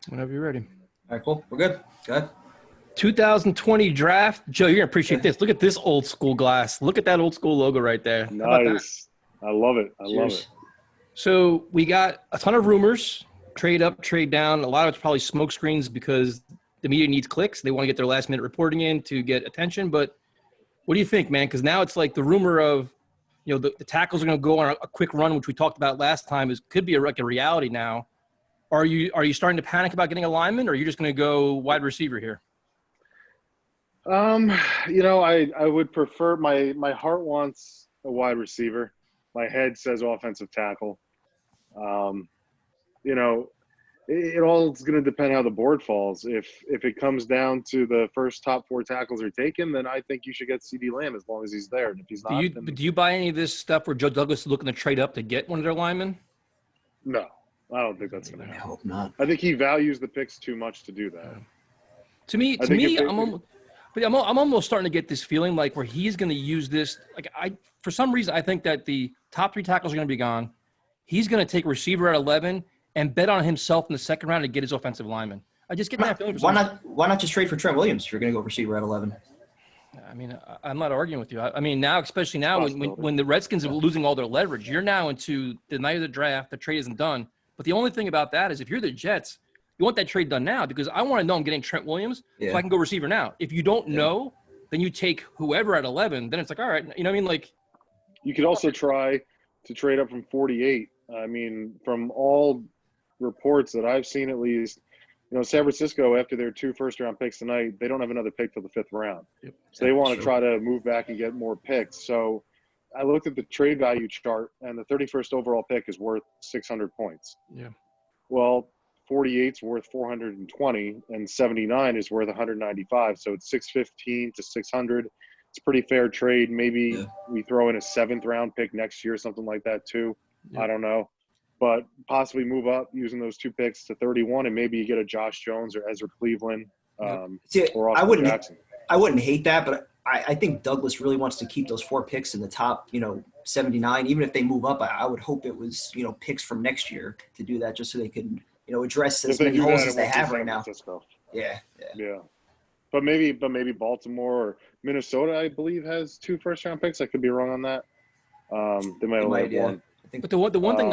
Whenever you're ready. All right, cool. We're good. Good. 2020 draft. Joe, you're going to appreciate this. Look at this old school glass. Look at that old school logo right there. How about that? Nice. I love it. I love it. So we got a ton of rumors, trade up, trade down. A lot of it's probably smoke screens because the media needs clicks. They want to get their last minute reporting in to get attention. But what do you think, man? Because now it's like the rumor of, the tackles are going to go on a quick run, which we talked about last time, could be like a reality now. Are you starting to panic about getting a lineman, or are you just going to go wide receiver here? I would prefer my heart wants a wide receiver. My head says offensive tackle. It all is going to depend how the board falls. If it comes down to the first top 4 tackles are taken, then I think you should get CD Lamb as long as he's there. And if he's not, do you buy any of this stuff where Joe Douglas is looking to trade up to get one of their linemen? No, I don't think that's going to happen. I hope not. I think he values the picks too much to do that. To me, I'm almost starting to get this feeling like where he's going to use this. For some reason, I think that the top 3 tackles are going to be gone. He's going to take receiver at 11 and bet on himself in the second round to get his offensive lineman. I just get that feeling. Why not just trade for Trent Williams if you're going to go receiver at 11? I mean, I'm not arguing with you. I mean, now, especially now when the Redskins are losing all their leverage, you're now into the night of the draft. The trade isn't done. But the only thing about that is if you're the Jets, you want that trade done now because I want to know I'm getting Trent Williams so I can go receiver now. If you don't know, then you take whoever at 11. Then it's like, all right, you know what I mean? Like, you could also try to trade up from 48. I mean, from all reports that I've seen, at least, San Francisco, after their 2 first-round picks tonight, they don't have another pick till the 5th round. Yep. So they want to try to move back and get more picks. So I looked at the trade value chart, and the 31st overall pick is worth 600 points. Yeah. Well, 48's worth 420, and 79 is worth 195. So it's 615 to 600. It's a pretty fair trade. Maybe we throw in a 7th-round pick next year, something like that too. Yeah. I don't know. But possibly move up using those 2 picks to 31, and maybe you get a Josh Jones or Ezra Cleveland or Austin Jackson. I wouldn't hate that, but I think Douglas really wants to keep those 4 picks in the top, 79. Even if they move up, I would hope it was, picks from next year to do that just so they could, address as many holes as they have right now. Yeah. But maybe Baltimore or Minnesota, I believe, has 2 first-round picks. I could be wrong on that. They might only have 1. But the one thing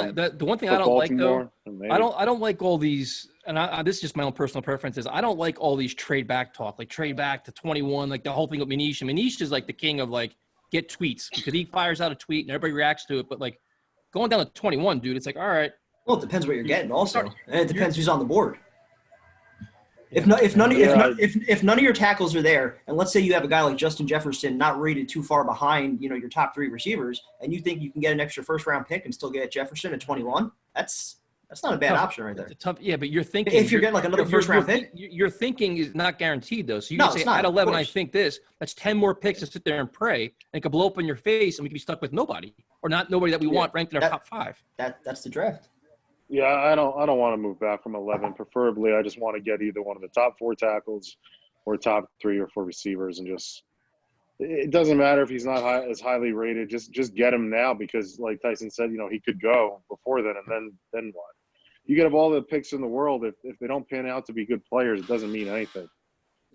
I don't like though, I don't like all these, and this is just my own personal preferences. I don't like all these trade back talk, like trade back to 21, like the whole thing with Manish. And Manish is like the king of like get tweets because he fires out a tweet and everybody reacts to it. But like going down to 21, dude, it's like, all right. Well, it depends what you're getting also, and it depends who's on the board. If none of your tackles are there, and let's say you have a guy like Justin Jefferson not rated too far behind, your top 3 receivers, and you think you can get an extra first-round pick and still get Jefferson at 21, that's not a bad option right there. But you're thinking if you're getting like another first-round pick, your thinking is not guaranteed though. So you can say at 11, I think this. That's 10 more picks to sit there and pray, and it could blow up in your face, and we could be stuck with nobody or nobody that we want ranked in our top 5. That's the draft. Yeah, I don't want to move back from 11. Preferably, I just want to get either one of the top 4 tackles or top 3 or 4 receivers, and just it doesn't matter if he's not as highly rated. Just get him now because, like Tyson said, he could go before then, and then what? You could have all the picks in the world if they don't pan out to be good players, it doesn't mean anything.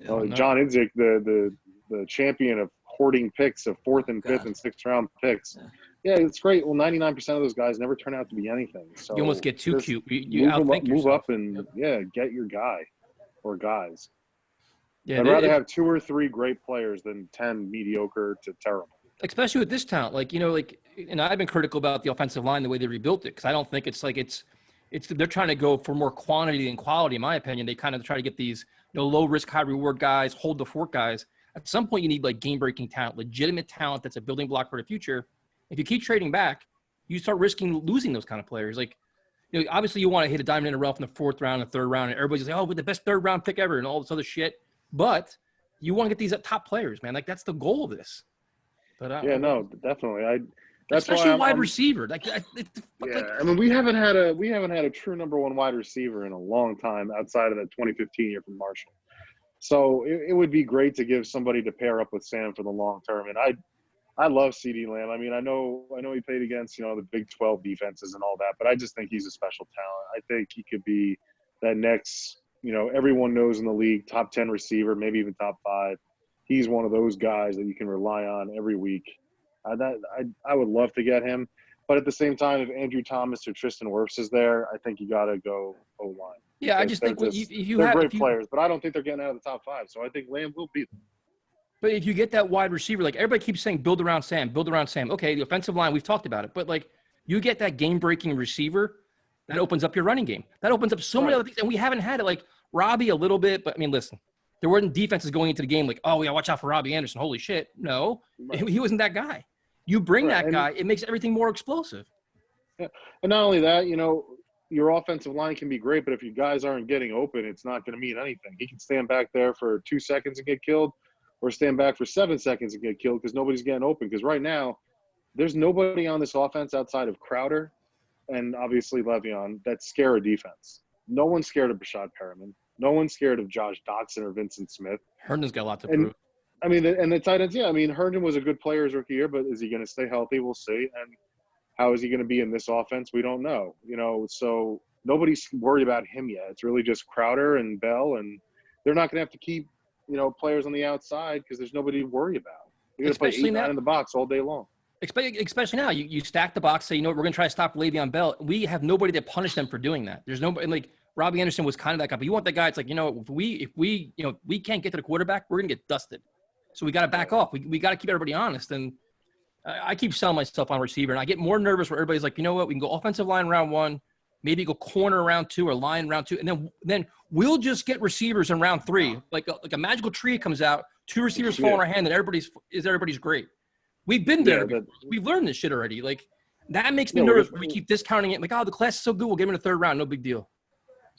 John Idzik, the champion of hoarding picks of 4th and 5th and 6th round picks. Yeah, it's great. Well, 99% of those guys never turn out to be anything. So you almost get too cute. You move up and get your guy or guys. Yeah, I'd rather have 2 or 3 great players than 10 mediocre to terrible. Especially with this talent, and I've been critical about the offensive line the way they rebuilt it because I don't think it's they're trying to go for more quantity than quality. In my opinion, they kind of try to get these low risk, high reward guys, hold the fort guys. At some point, you need like game breaking talent, legitimate talent that's a building block for the future. If you keep trading back, you start risking losing those kind of players. Obviously you want to hit a diamond in the rough in the 4th round and 3rd round, and everybody's like, oh, we're the best 3rd round pick ever and all this other shit. But you want to get these top players, man. Like that's the goal of this. But definitely. That's especially why wide receiver. I mean, we haven't had a true number 1 wide receiver in a long time outside of the 2015 year from Marshall. So it would be great to give somebody to pair up with Sam for the long term. And I love CD Lamb. I mean, I know he played against, the Big 12 defenses and all that, but I just think he's a special talent. I think he could be that next everyone knows in the league, top 10 receiver, maybe even top 5. He's one of those guys that you can rely on every week. I would love to get him. But at the same time, if Andrew Thomas or Tristan Wirfs is there, I think you got to go O-line. Yeah, I just think they're great players, but I don't think they're getting out of the top 5. So I think Lamb will beat them. But if you get that wide receiver, like everybody keeps saying, build around Sam, build around Sam. Okay, the offensive line, we've talked about it. But, like, you get that game-breaking receiver, that opens up your running game. That opens up so many other things. And we haven't had it. Like, Robbie a little bit. But, I mean, listen, there weren't defenses going into the game like, oh, yeah, watch out for Robbie Anderson. Holy shit. No, he wasn't that guy. You bring that guy, it makes everything more explosive. Yeah. And not only that, your offensive line can be great, but if your guys aren't getting open, it's not going to mean anything. He can stand back there for 2 seconds and get killed, or stand back for 7 seconds and get killed because nobody's getting open. Because right now, there's nobody on this offense outside of Crowder and obviously Le'Veon that's scared of defense. No one's scared of Brashad Perriman. No one's scared of Josh Doxson or Vincent Smith. Herndon's got a lot to prove. I mean, and the tight ends, Herndon was a good player his rookie year, but is he going to stay healthy? We'll see. And how is he going to be in this offense? We don't know. So nobody's worried about him yet. It's really just Crowder and Bell, and they're not going to have to keep, players on the outside because there's nobody to worry about. You're going to play 8-9 in the box all day long. Especially now, you stack the box, say, we're going to try to stop Le'Veon Bell. We have nobody to punish them for doing that. There's nobody, like, Robbie Anderson was kind of that guy, but you want that guy. It's like, if we can't get to the quarterback, we're going to get dusted. So we got to back off. We got to keep everybody honest. And I keep selling myself on receiver, and I get more nervous where everybody's like, you know what? We can go offensive line round 1, maybe go corner round 2 or line round 2, and then we'll just get receivers in round 3. Like a magical tree comes out, 2 receivers fall in our hand, and everybody's great. We've been there. We've learned this shit already. Like, that makes me nervous when we keep discounting it. Like, the class is so good, we'll give him in the 3rd round. No big deal.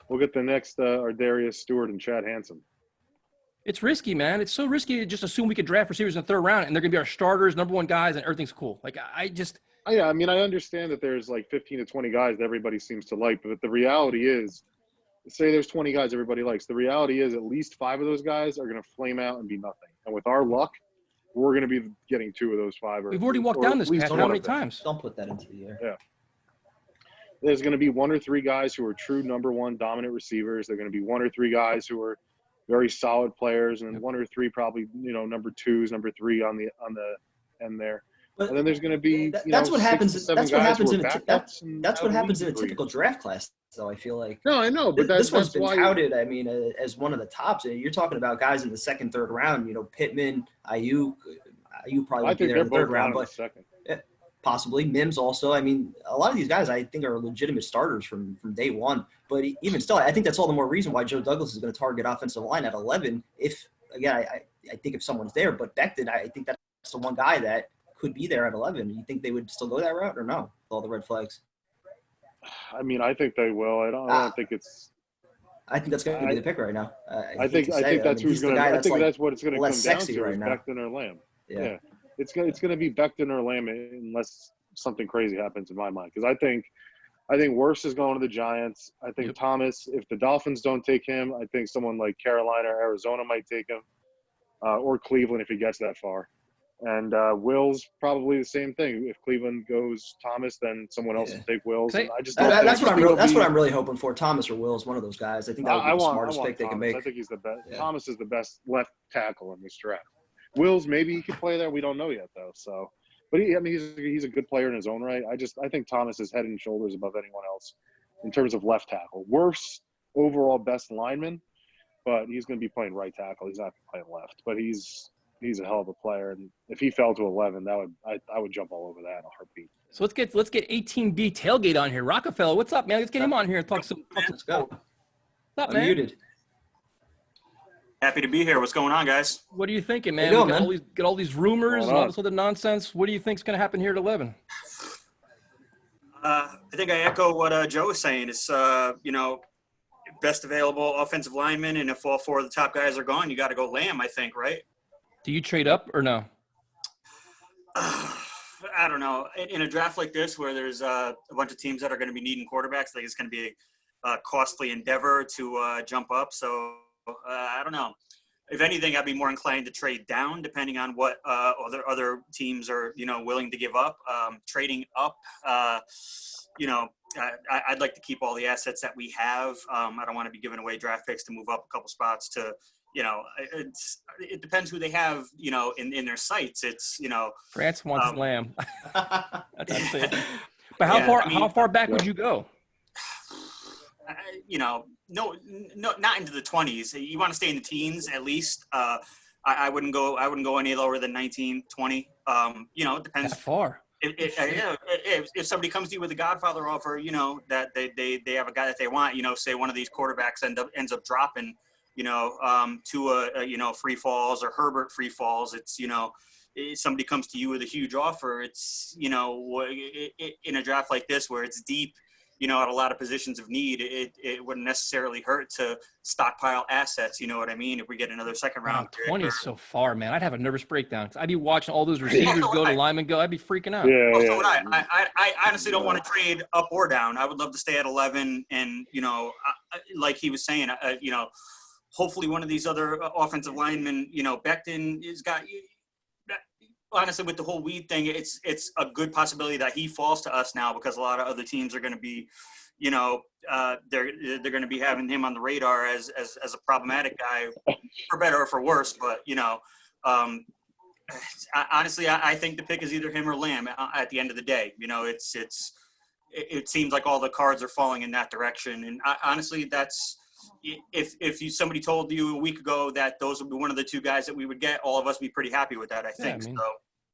We'll get the next Darius Stewart and Chad Hansen. It's risky, man. It's so risky to just assume we could draft receivers in the 3rd round and they're going to be our starters, number 1 guys, and everything's cool. Like, I understand that there's like 15 to 20 guys that everybody seems to like, but the reality is, say there's 20 guys everybody likes. The reality is at least 5 of those guys are going to flame out and be nothing. And with our luck, we're going to be getting 2 of those 5. We've already walked down this path how many times? Don't put that into the air. Yeah. There's going to be 1 or 3 guys who are true number 1 dominant receivers. They're going to be 1 or 3 guys who are very solid players, and 1 or 3 probably, number 2s, number 3 on the end there. But and then there's going to be that's what happens. That's what happens in a degree. typical draft class. So I feel like no, I know, but this one's been touted. I mean, as one of the tops. You're talking about guys in the 2nd, 3rd round. Pittman, Ayuk probably would be there in the 3rd round, but possibly Mims also. I mean, a lot of these guys I think are legitimate starters from day one. But even still, I think that's all the more reason why Joe Douglas is going to target offensive line at 11. If again, I think if someone's there, but Becton, I think that's the one guy that could be there at 11. You think they would still go that route or no? With all the red flags. I mean, I think they will. I don't think it's. I think that's going to be the pick right now. I think that's who's going to. I think that's what it's going to come down to. Right now. Becton or Lamb. Yeah. It's going to be Becton or Lamb unless something crazy happens in my mind. Because I think Wirfs is going to the Giants. I think Thomas, if the Dolphins don't take him, I think someone like Carolina or Arizona might take him, or Cleveland if he gets that far. And Will's probably the same thing. If Cleveland goes Thomas, then someone else will take Wills. That's what I'm really hoping for. Thomas or Wills, one of those guys. I think that would be the smartest pick they can make. I think he's the best. Yeah. Thomas is the best left tackle in this draft. Wills, maybe he could play there. We don't know yet though. So, but he's a good player in his own right. I think Thomas is head and shoulders above anyone else in terms of left tackle. Worst overall best lineman, but he's going to be playing right tackle. He's not playing left, but he's a hell of a player, and if he fell to 11, I would jump all over that in a heartbeat. So let's get 18B tailgate on here. Rockefeller, what's up, man? Let's get him on here and talk some. Let's go. What's up, man? Muted. Happy to be here. What's going on, guys? What are you thinking, man? Go, we get all these rumors and all this other nonsense. What do you think's going to happen here at 11? I think I echo what Joe was saying. It's best available offensive lineman, and if all 4 of the top guys are gone, you got to go Lamb. I think, right? Do you trade up or no? I don't know. In a draft like this where there's a bunch of teams that are going to be needing quarterbacks, I think it's going to be a costly endeavor to jump up. So I don't know. if anything, I'd be more inclined to trade down, depending on what other teams are, willing to give up. Trading up, I'd like to keep all the assets that we have. I don't want to be giving away draft picks to move up a couple spots to, it depends who they have, in their sights. It's, France wants Lamb. That's it. But how far back would you go? No, not into the 20s. You want to stay in the teens at least. I wouldn't go any lower than 19, 20. It depends. That far. If somebody comes to you with a Godfather offer, that they have a guy that they want, say one of these quarterbacks ends up dropping, to a free falls or Herbert free falls. It's, if somebody comes to you with a huge offer, it's, in a draft like this where it's deep, at a lot of positions of need, it wouldn't necessarily hurt to stockpile assets. You know what I mean? If we get another second round. 20 is so far, man. I'd have a nervous breakdown. I'd be watching all those receivers go to linemen go. I'd be freaking out. So would I honestly don't want to trade up or down. I would love to stay at 11 and, like he was saying, hopefully one of these other offensive linemen, Becton has got – honestly, with the whole weed thing, it's a good possibility that he falls to us now because a lot of other teams are going to be, they're going to be having him on the radar as a problematic guy, for better or for worse. But honestly, I think the pick is either him or Lamb at the end of the day. It seems like all the cards are falling in that direction, and honestly, that's. If somebody told you a week ago that those would be one of the two guys that we would get, all of us would be pretty happy with that. I think so.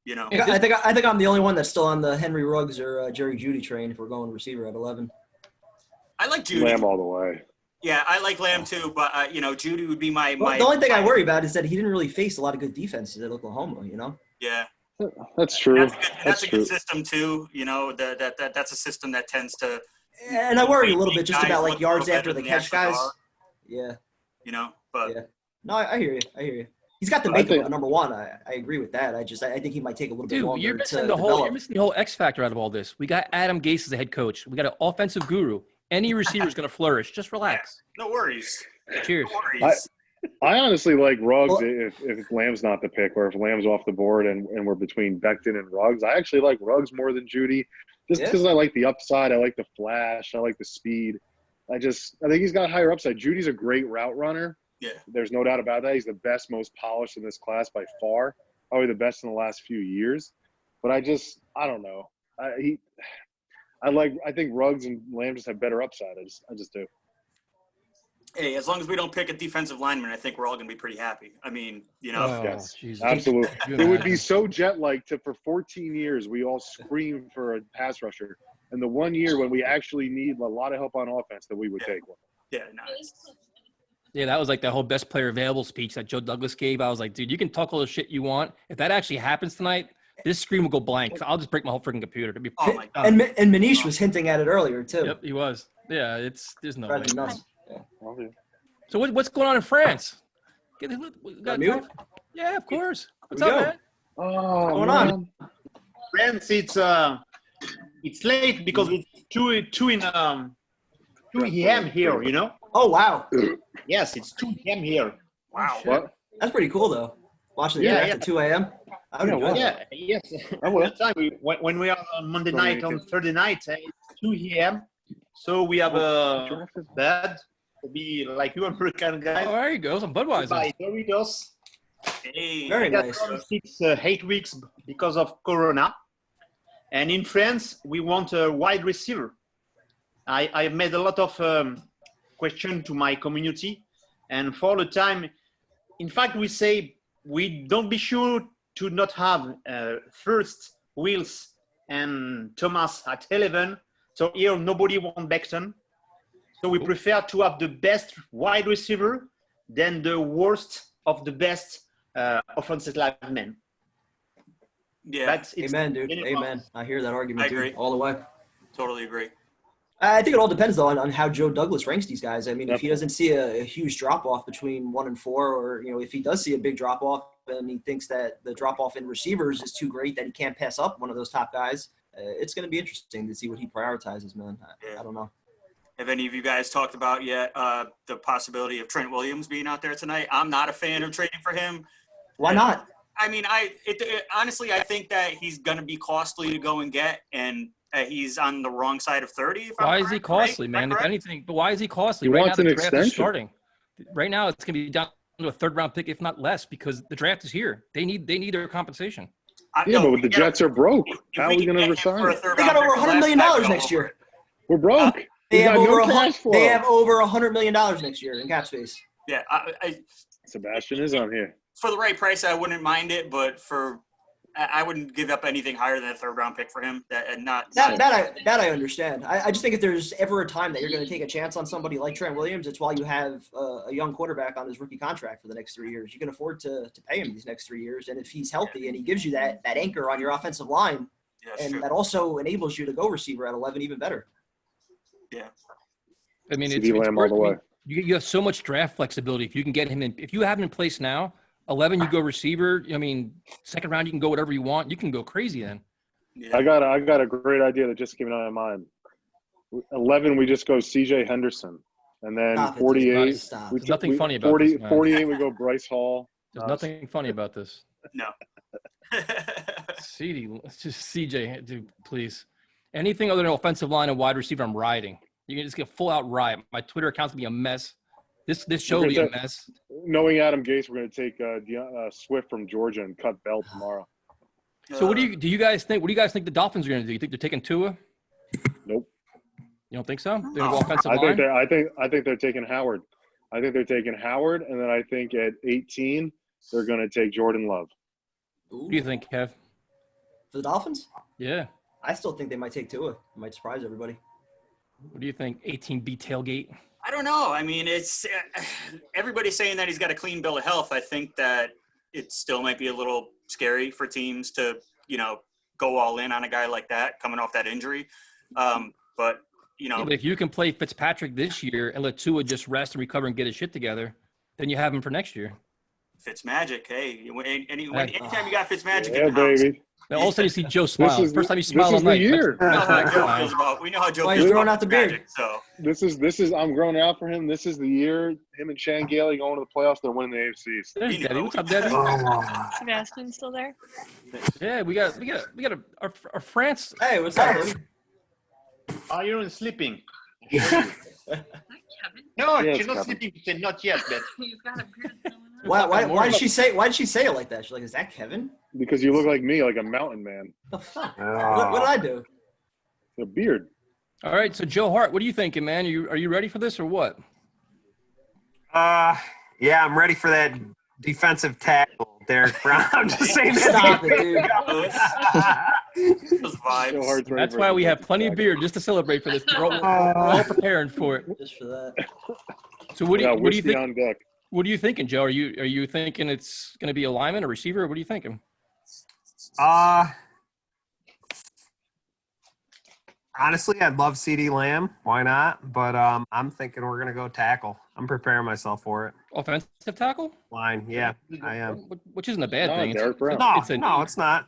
I think I'm the only one that's still on the Henry Ruggs or Jerry Jeudy train if we're going receiver at 11. I like Jeudy. Lamb all the way. Yeah, I like Lamb too, but Jeudy would be my. The only thing I worry about is that he didn't really face a lot of good defenses at Oklahoma. Yeah. That's true. That's a good system too. That's a system that tends to. And I worry a little bit just about like yards after the catch guys. Yeah. But yeah. No, I hear you. He's got the makeup of number one. I agree with that. I think he might take a little bit longer. You're missing the whole X factor out of all this. We got Adam Gase as a head coach. We got an offensive guru. Any receiver is going to flourish. Just relax. No worries. Cheers. No worries. I honestly like Ruggs if Lamb's not the pick, or if Lamb's off the board and we're between Becton and Ruggs. I actually like Ruggs more than Jeudy, just because I like the upside. I like the flash. I like the speed. I think he's got higher upside. Judy's a great route runner. Yeah. There's no doubt about that. He's the best, most polished in this class by far. Probably the best in the last few years. But I don't know. I think Ruggs and Lamb just have better upside. I just do. Hey, as long as we don't pick a defensive lineman, I think we're all going to be pretty happy. I mean, Yes, Jesus. absolutely. It would be so jet-like for 14 years we all scream for a pass rusher. And the 1 year when we actually need a lot of help on offense that we would take one. Yeah, nice. Yeah, that was like that whole best player available speech that Joe Douglas gave. I was like, dude, you can talk all the shit you want. If that actually happens tonight, this screen will go blank. I'll just break my whole freaking computer. Oh my God. And Manish was hinting at it earlier too. Yep, he was. Yeah, there's no way. Yeah. So what's going on in France? Mute? Yeah, of course. What's up, man? Oh, What's going on? France, it's late because it's 2 a.m. here, Oh wow, Yes, it's 2 p.m. here. Wow. What? that's pretty cool though. Watching the draft at 2 a.m. I would enjoy that. Yes. That time when we are on Monday night, on Thursday night, it's 2 a.m. So we have a bed to be like you American guys. Oh, there you go. Some Budweiser. By Doritos. Hey, Very nice. 8 weeks because of Corona. And in France, we want a wide receiver. I made a lot of questions to my community. And for the time, in fact, we say we don't be sure to not have first Wills and Thomas at 11. So here, nobody wants Becton. So we prefer to have the best wide receiver than the worst of the best offensive linemen. Yeah. Amen, dude. Amen. I hear that argument, I agree. all the way. Totally agree. I think it all depends, though, on how Joe Douglas ranks these guys. I mean, if he doesn't see a huge drop-off between 1 and 4, or, if he does see a big drop-off and he thinks that the drop-off in receivers is too great that he can't pass up one of those top guys, it's going to be interesting to see what he prioritizes, man. I don't know. Have any of you guys talked about yet the possibility of Trent Williams being out there tonight? I'm not a fan of trading for him. Why not? I mean, honestly, I think that he's going to be costly to go and get, and he's on the wrong side of 30. Why is he costly, man? If anything, but why is he costly? He Right wants now, the an draft extension. is starting. Right now, it's going to be down to a third-round pick, if not less, because the draft is here. They need their compensation. Yeah, but the Jets are broke. How are we going to resign? They got over $100 million next year. We're broke. They We have got over no cash flow. They have over $100 million next year in cap space. Yeah, Sebastian is on here. for the right price, I wouldn't mind it, but I wouldn't give up anything higher than a third-round pick for him. That I understand. I just think if there's ever a time that you're going to take a chance on somebody like Trent Williams, it's while you have a young quarterback on his rookie contract for the next 3 years. You can afford to pay him these next 3 years, and if he's healthy and he gives you that anchor on your offensive line, and that also enables you to go receiver at 11 even better. Yeah. I mean, CD Lamb all the way. You have so much draft flexibility. If you can get him in, if you have him in place now, 11, you go receiver. I mean, second round, you can go whatever you want. You can go crazy then. Yeah. I got a great idea that just came into my mind. 11, we just go CJ Henderson. And then Stop it, 48. stop. There's nothing funny about this, man. 48, we go Bryce Hall. There's nothing funny about this. No. CD, just CJ, dude, please. Anything other than offensive line and wide receiver, I'm rioting. You can just get full out riot. My Twitter account's gonna be a mess. This show will be a mess. Knowing Adam Gase, we're going to take Swift from Georgia and cut Bell tomorrow. So what do you guys think? What do you guys think the Dolphins are gonna do? You think they're taking Tua? Nope. You don't think so? They're gonna go offensive line? I think they're taking Howard. I think they're taking Howard, and then I think at 18 they're going to take Jordan Love. What do you think, Kev? For the Dolphins? Yeah. I still think they might take Tua. It might surprise everybody. What do you think? 18B tailgate. I don't know. I mean, it's everybody's saying that he's got a clean bill of health. I think that it still might be a little scary for teams to, go all in on a guy like that coming off that injury. But if you can play Fitzpatrick this year and let Tua just rest and recover and get his shit together, then you have him for next year. Fitzmagic, hey, anytime you got Fitzmagic Yeah, in the house. baby. Now, all of a sudden you see Joe smile. First time you smile all this is the night. year. We know how Joe feels about. We know how Joe Why feels he's throwing about out the beard. Fitzmagic, so This is I'm growing out for him. This is the year him and Shane Gailey going to the playoffs. They're winning the AFCs. There's You know. Debbie. What's up, Debbie? Sebastian still there? Yeah, we got our France. Hey, what's up, baby? Are you sleeping? Hi, Kevin. No, Yes, she's not Kevin. sleeping. She said not yet, but You've got a beard going on. Why did she say it like that? She's like, is that Kevin? Because you look like me, like a mountain man. The fuck? What did I do? A beard. All right, so Joe Hart, what are you thinking, man? Are you ready for this or what? Yeah, I'm ready for that defensive tackle, Derek Brown. I'm just saying that. Stop it, dude. those vibes. So hard to That's reverse why we the have plenty of beer just to celebrate for this. We're all preparing for it. Just for that. So what do you whiskey think? on deck. What are you thinking, Joe? Are you thinking it's going to be a lineman, a receiver? What are you thinking? Honestly, I'd love CD Lamb. Why not? But I'm thinking we're gonna go tackle. I'm preparing myself for it. Offensive tackle? Line, yeah, I am. Which isn't a bad No, thing. Derek Brown. No, it's no, it's not.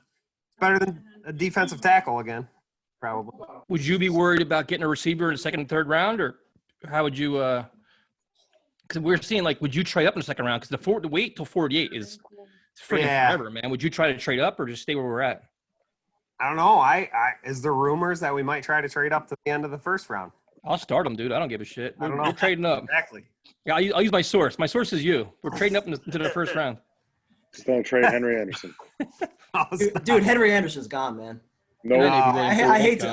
It's better than a defensive tackle again, probably. Would you be worried about getting a receiver in the second and third round, or how would you? Because we're seeing like, would you trade up in the second round? Because the wait till 48 is freaking forever, man. Would you try to trade up or just stay where we're at? I don't know. Is there rumors that we might try to trade up to the end of the first round? I'll start them, dude. I don't give a shit. I don't know. We're trading up. Exactly. Yeah, I'll use my source. My source is you. We're trading up into the first round. Just don't trade Henry Anderson. Dude, Henry Anderson's gone, man. No, I hate to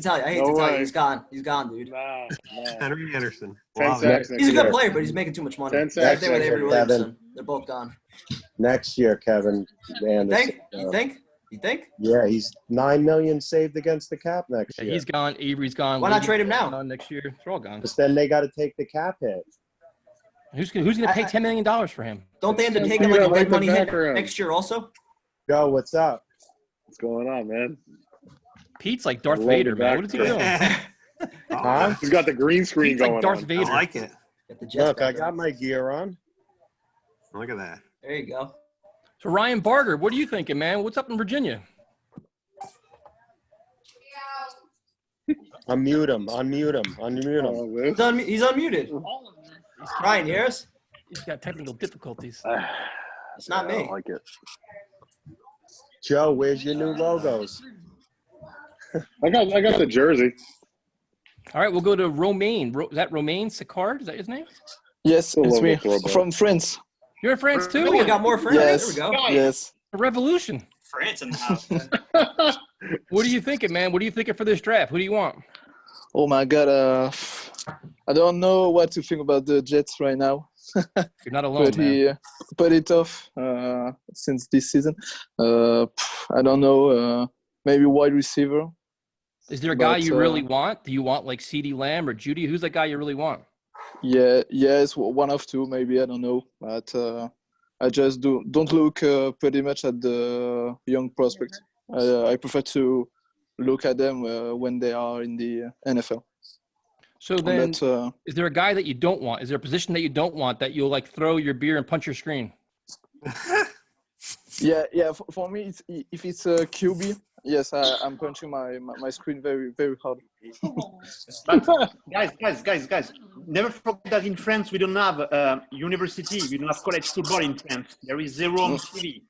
tell you. He's gone. He's gone, dude. Nah. Henry Anderson. 10 Love it. sacks next He's a good year. player, but he's making too much money. 10 Right sacks there with next Avery year. Williamson. They're both gone. Next year, Kevin Anderson. You think? You think? Yeah, he's $9 million saved against the cap next Yeah, year. he's gone. Avery's gone. Why not Levy's trade him now? gone next year. They're all gone. But then they got to take the cap hit. Who's gonna pay $10 million for him? Don't they end up Let's taking figure like a out dead what money the hit background. next year also? Joe, what's up? What's going on, man? Pete's like Darth I love the Vader, man. What is he doing? Huh? He's got the green screen Pete's like going Darth on. Vader. I like it. Get the Jets Look, I back got in. my gear on. Look at that. There you go. So Ryan Barger, what are you thinking, man? What's up in Virginia? Unmute him. Unmute him. Unmute him. Oh, this? He's unmuted. All of them. Ryan, you hear us? He's got technical difficulties. It's not I me. don't like it. Joe, where's your new logos? I got the jersey. All right, we'll go to Romain. Is that Romain Sicard? Is that his name? Yes, A it's little me bit throwback. from France. You're in France too? Oh, we got more friends. Yes, There we go. yes. A revolution. France in the house. What are you thinking, man? What are you thinking for this draft? Who do you want? Oh my God, I don't know what to think about the Jets right now. You're not alone, man. Pretty, pretty tough since this season. I don't know. Maybe wide receiver. Is there a guy but, you really want? Do you want like CeeDee Lamb or Judy? Who's the guy you really want? Yeah, yes, one of two maybe. I don't know, but I just don't look pretty much at the young prospects. I prefer to look at them when they are in the NFL. So then, But, is there a guy that you don't want? Is there a position that you don't want that you'll like throw your beer and punch your screen? yeah. For me, if it's a QB, yes, I'm punching my screen very, very hard. But guys, never forget that in France we don't have university, we don't have college football in France. There is zero on TV.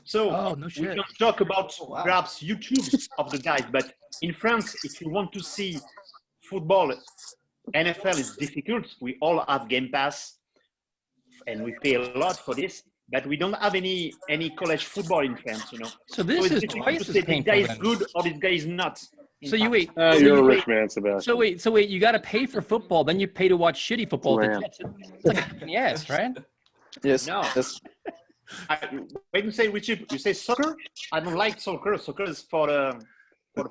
So Oh, no we shit. can talk about wow. perhaps YouTube of the guys, but in France, if you want to see football, NFL is difficult. We all have Game Pass, and we pay a lot for this. But we don't have any college football in France, you know. So this it's is difficult twice to as say this painful guy is then. good or this guy is not. in So you fact. wait. You're a rich man, Sebastian. So wait. You got to pay for football, then you pay to watch shitty football. with the Lamb. Jets. It's like a pain in the ass, right? Yes, No. yes. Wait and say which you say soccer? I don't like soccer. Soccer is for the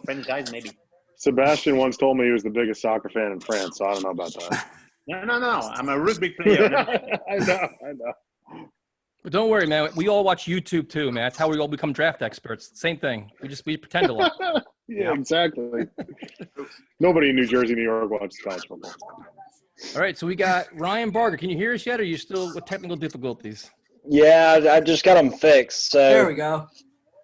French guys, maybe. Sebastian once told me he was the biggest soccer fan in France, so I don't know about that. No. I'm a rugby player. I know. But don't worry, man. We all watch YouTube too, man. That's how we all become draft experts. Same thing. We pretend a lot. Yeah, exactly. Nobody in New Jersey, New York watches college football. All right, so we got Ryan Barger. Can you hear us yet, or are you still with technical difficulties? Yeah, I just got them fixed. So There we go.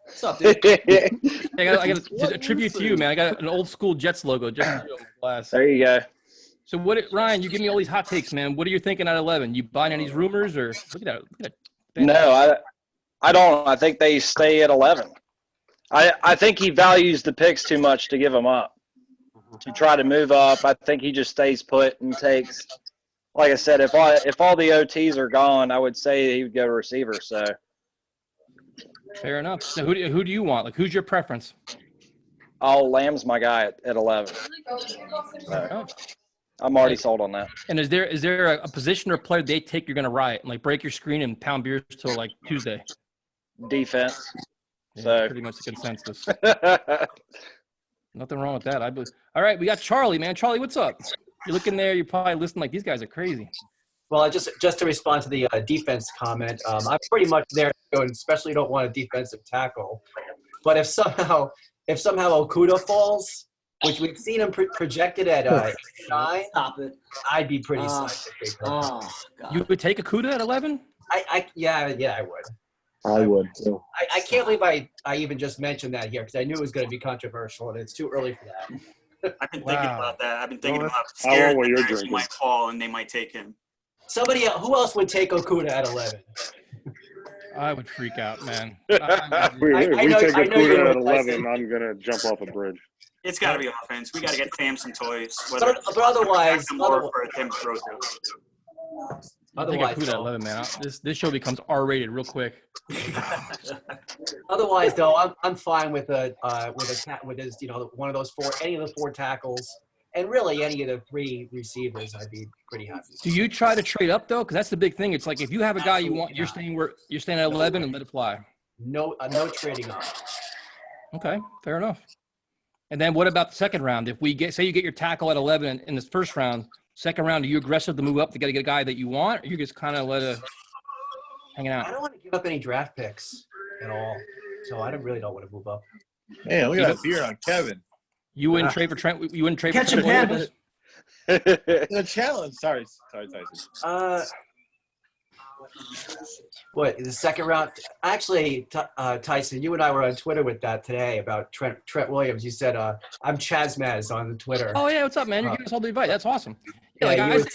What's up, dude? I got just a tribute to you, man. I got an old school Jets logo just for you on my glass. there you go. So Ryan? You give me all these hot takes, man. What are you thinking at 11? You buying any of these rumors, or look at that? No, I don't. I think they stay at 11. I think he values the picks too much to give them up. To try to move up, I think he just stays put and takes. Like I said, if all the OTs are gone, I would say he would go receiver. So Fair enough. So who do you want? Like, who's your preference? Lamb's my guy at 11. So I'm already sold on that. And is there a position or player they take you're gonna riot and like break your screen and pound beers till like Tuesday? Defense. Yeah, So pretty much the consensus. Nothing wrong with that, I believe. All right, we got Charlie, man. Charlie, what's up? You're looking there. You're probably listening like these guys are crazy. Well, just to respond to the defense comment, I'm pretty much there, and especially don't want a defensive tackle. But if somehow Okuda falls, which we've seen him projected at 9, Stop it. I'd be pretty psyched. Oh, God. You would take Akuda at 11? Yeah, I would. I would too. I can't believe I even just mentioned that here because I knew it was going to be controversial, and it's too early for that. I've been thinking about that. I've been thinking about How scared long were that you guys drinking? might fall and they might take him. Somebody else, who else would take Okuda at 11? I would freak out, man. If we I take know a you Cuda at would, 11, I'm going to jump off a bridge. It's got to be offense. We got to get Fam some toys. But otherwise, or for him to throw to. I'll take otherwise, Akuda at though, 11, man. This show becomes R-rated real quick. otherwise, though, I'm fine with his, one of those any of the 4 tackles, and really any of the 3 receivers. I'd be pretty happy. Do you try to trade up though? Because that's the big thing. It's like if you have a guy you want, you're staying at 11 and let it fly. No trading up. Okay, fair enough. And then what about the second round? If we say you get your tackle at 11 in this first round, second round, are you aggressive to move up to get a guy that you want, or you just kind of let it hanging out? I don't want to give up any draft picks at all, so I really don't want to move up. Man, look at that beard on Kevin. You wouldn't trade for Trent. You wouldn't trade Catch for him, Trent Panda. Williams? The challenge. Sorry, Tyson. What, the second round? Actually, Tyson, you and I were on Twitter with that today about Trent Williams. You said, I'm Chazmaz on Twitter. Oh, yeah, what's up, man? You're giving us all the advice. That's awesome. Yeah, Like you I would-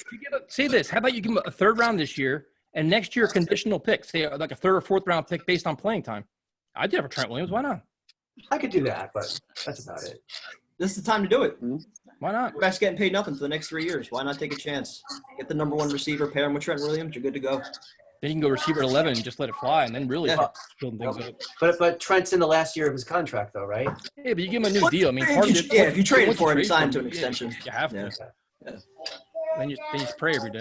say this. How about you give him a third round this year, and next year a conditional pick, say like a third or fourth round pick based on playing time? I'd do it for Trent Williams. Why not? I could do that, but that's about it. This is the time to do it. Why not? Best getting paid nothing for the next 3 years. Why not take a chance? Get the number 1 receiver, pair him with Trent Williams. You're good to go. Then you can go receiver at 11 and just let it fly, and then really start building things up. But Trent's in the last year of his contract, though, right? Yeah, but you give him a new deal. I mean, part of it. Yeah, if you traded once for him, you trade sign him to an yeah, extension. You have to. Yeah. Then you pray every day.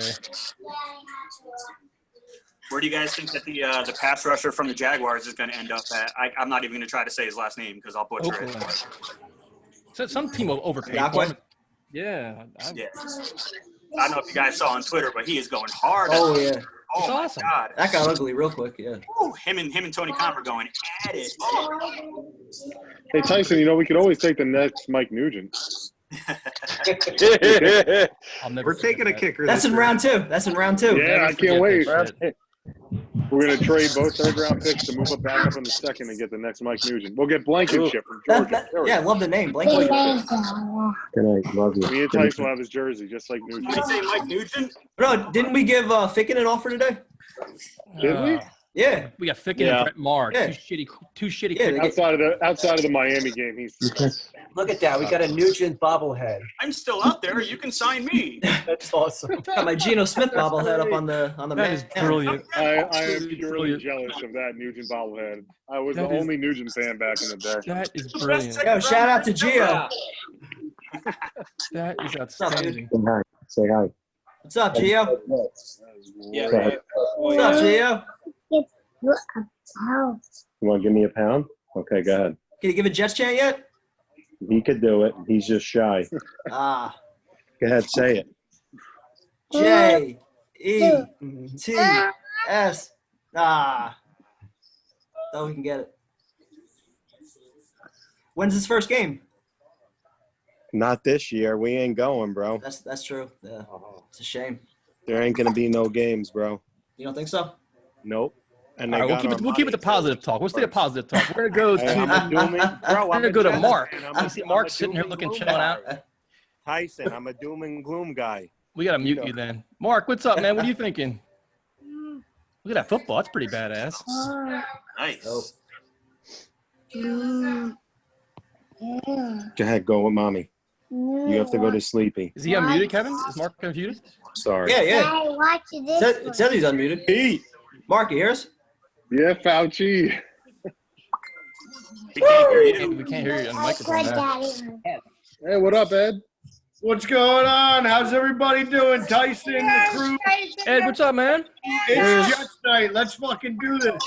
Where do you guys think that the pass rusher from the Jaguars is going to end up at? I'm not even going to try to say his last name because I'll butcher it. So some team will overpay for him. Yeah. Yeah. I don't know if you guys saw on Twitter, but he is going hard. Oh, yeah. Oh, It's my awesome. God. That got ugly real quick, yeah. Ooh, him and Tony Khan were going at it. Hey, Tyson, we could always take the next Mike Nugent. We're taking a kicker. That's this in year. round 2. That's in round 2. Yeah, I can't wait. Shit. We're going to trade both third-round picks to move up back up in the second and get the next Mike Nugent. We'll get Blankenship from Georgia. Yeah, I love the name. Blankenship. Good night. Love you. Me and Tyson will have his jersey, just like Nugent. Did you say Mike Nugent? No, didn't we give Ficken an offer today? Did we? Yeah. We got Ficken and Brett Maher. Yeah. Two shitty Yeah, kickers. Outside of the Miami game, he's. Look at that. We got a Nugent bobblehead. I'm still out there. You can sign me. That's awesome. Got my Geno Smith bobblehead up on the That is brilliant. I am purely jealous of that Nugent bobblehead. I was That the is- only Nugent fan back in the day. That is brilliant. Yo, shout out to Gio. That is What's up, outstanding. Say hi. Say hi. What's up, Gio? Yeah. Go ahead. What's up, Gio? You want to give me a pound? Okay, go ahead. Can you give a Jets chant yet? He could do it. He's just shy. Ah. Go ahead, say it. J-E-T-S. Ah. Thought we can get it. When's his first game? Not this year. We ain't going, bro. That's true. Yeah. It's a shame. There ain't gonna be no games, bro. You don't think so? Nope. And All they right, got we'll keep it the positive talk. We'll stay the positive talk. We're gonna go Hey, I'm a doom and- bro, we're I'm gonna a go to Jets Mark. fan. I see Mark sitting here looking chilling out. Tyson, I'm a doom and gloom guy. We gotta mute you then. Mark, what's up, man? What are you thinking? Look at that football. That's pretty badass. Nice. Go ahead, go with mommy. You have to go to sleepy. Is he unmuted, Kevin? Is Mark unmuted? Sorry. Yeah, yeah. It says he's unmuted. Pete. Mark, you hear us? Yeah, Fauci. We can't hear you. We can't hear you on the microphone now. Hey, what up, Ed? What's going on? How's everybody doing? Tyson, the crew. Ed, what's up, man? It's Jets night. Let's fucking do this.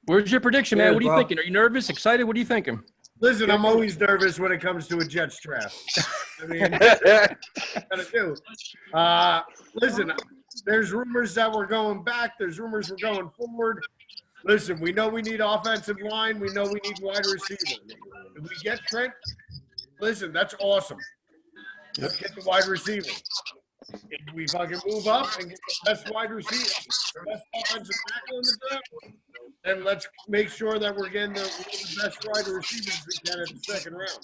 Where's your prediction, man? Good, What are you bro. thinking? Are you nervous, excited? What are you thinking? Listen, I'm always nervous when it comes to a Jets draft. I mean, gotta do. Listen, there's rumors that we're going back. There's rumors we're going forward. Listen, we know we need offensive line. We know we need wide receiver. If we get Trent, listen, that's awesome. Let's get the wide receiver. If we fucking move up and get the best wide receiver, the best offensive tackle in the draft, then let's make sure that we're getting the best wide receivers we can in the second round.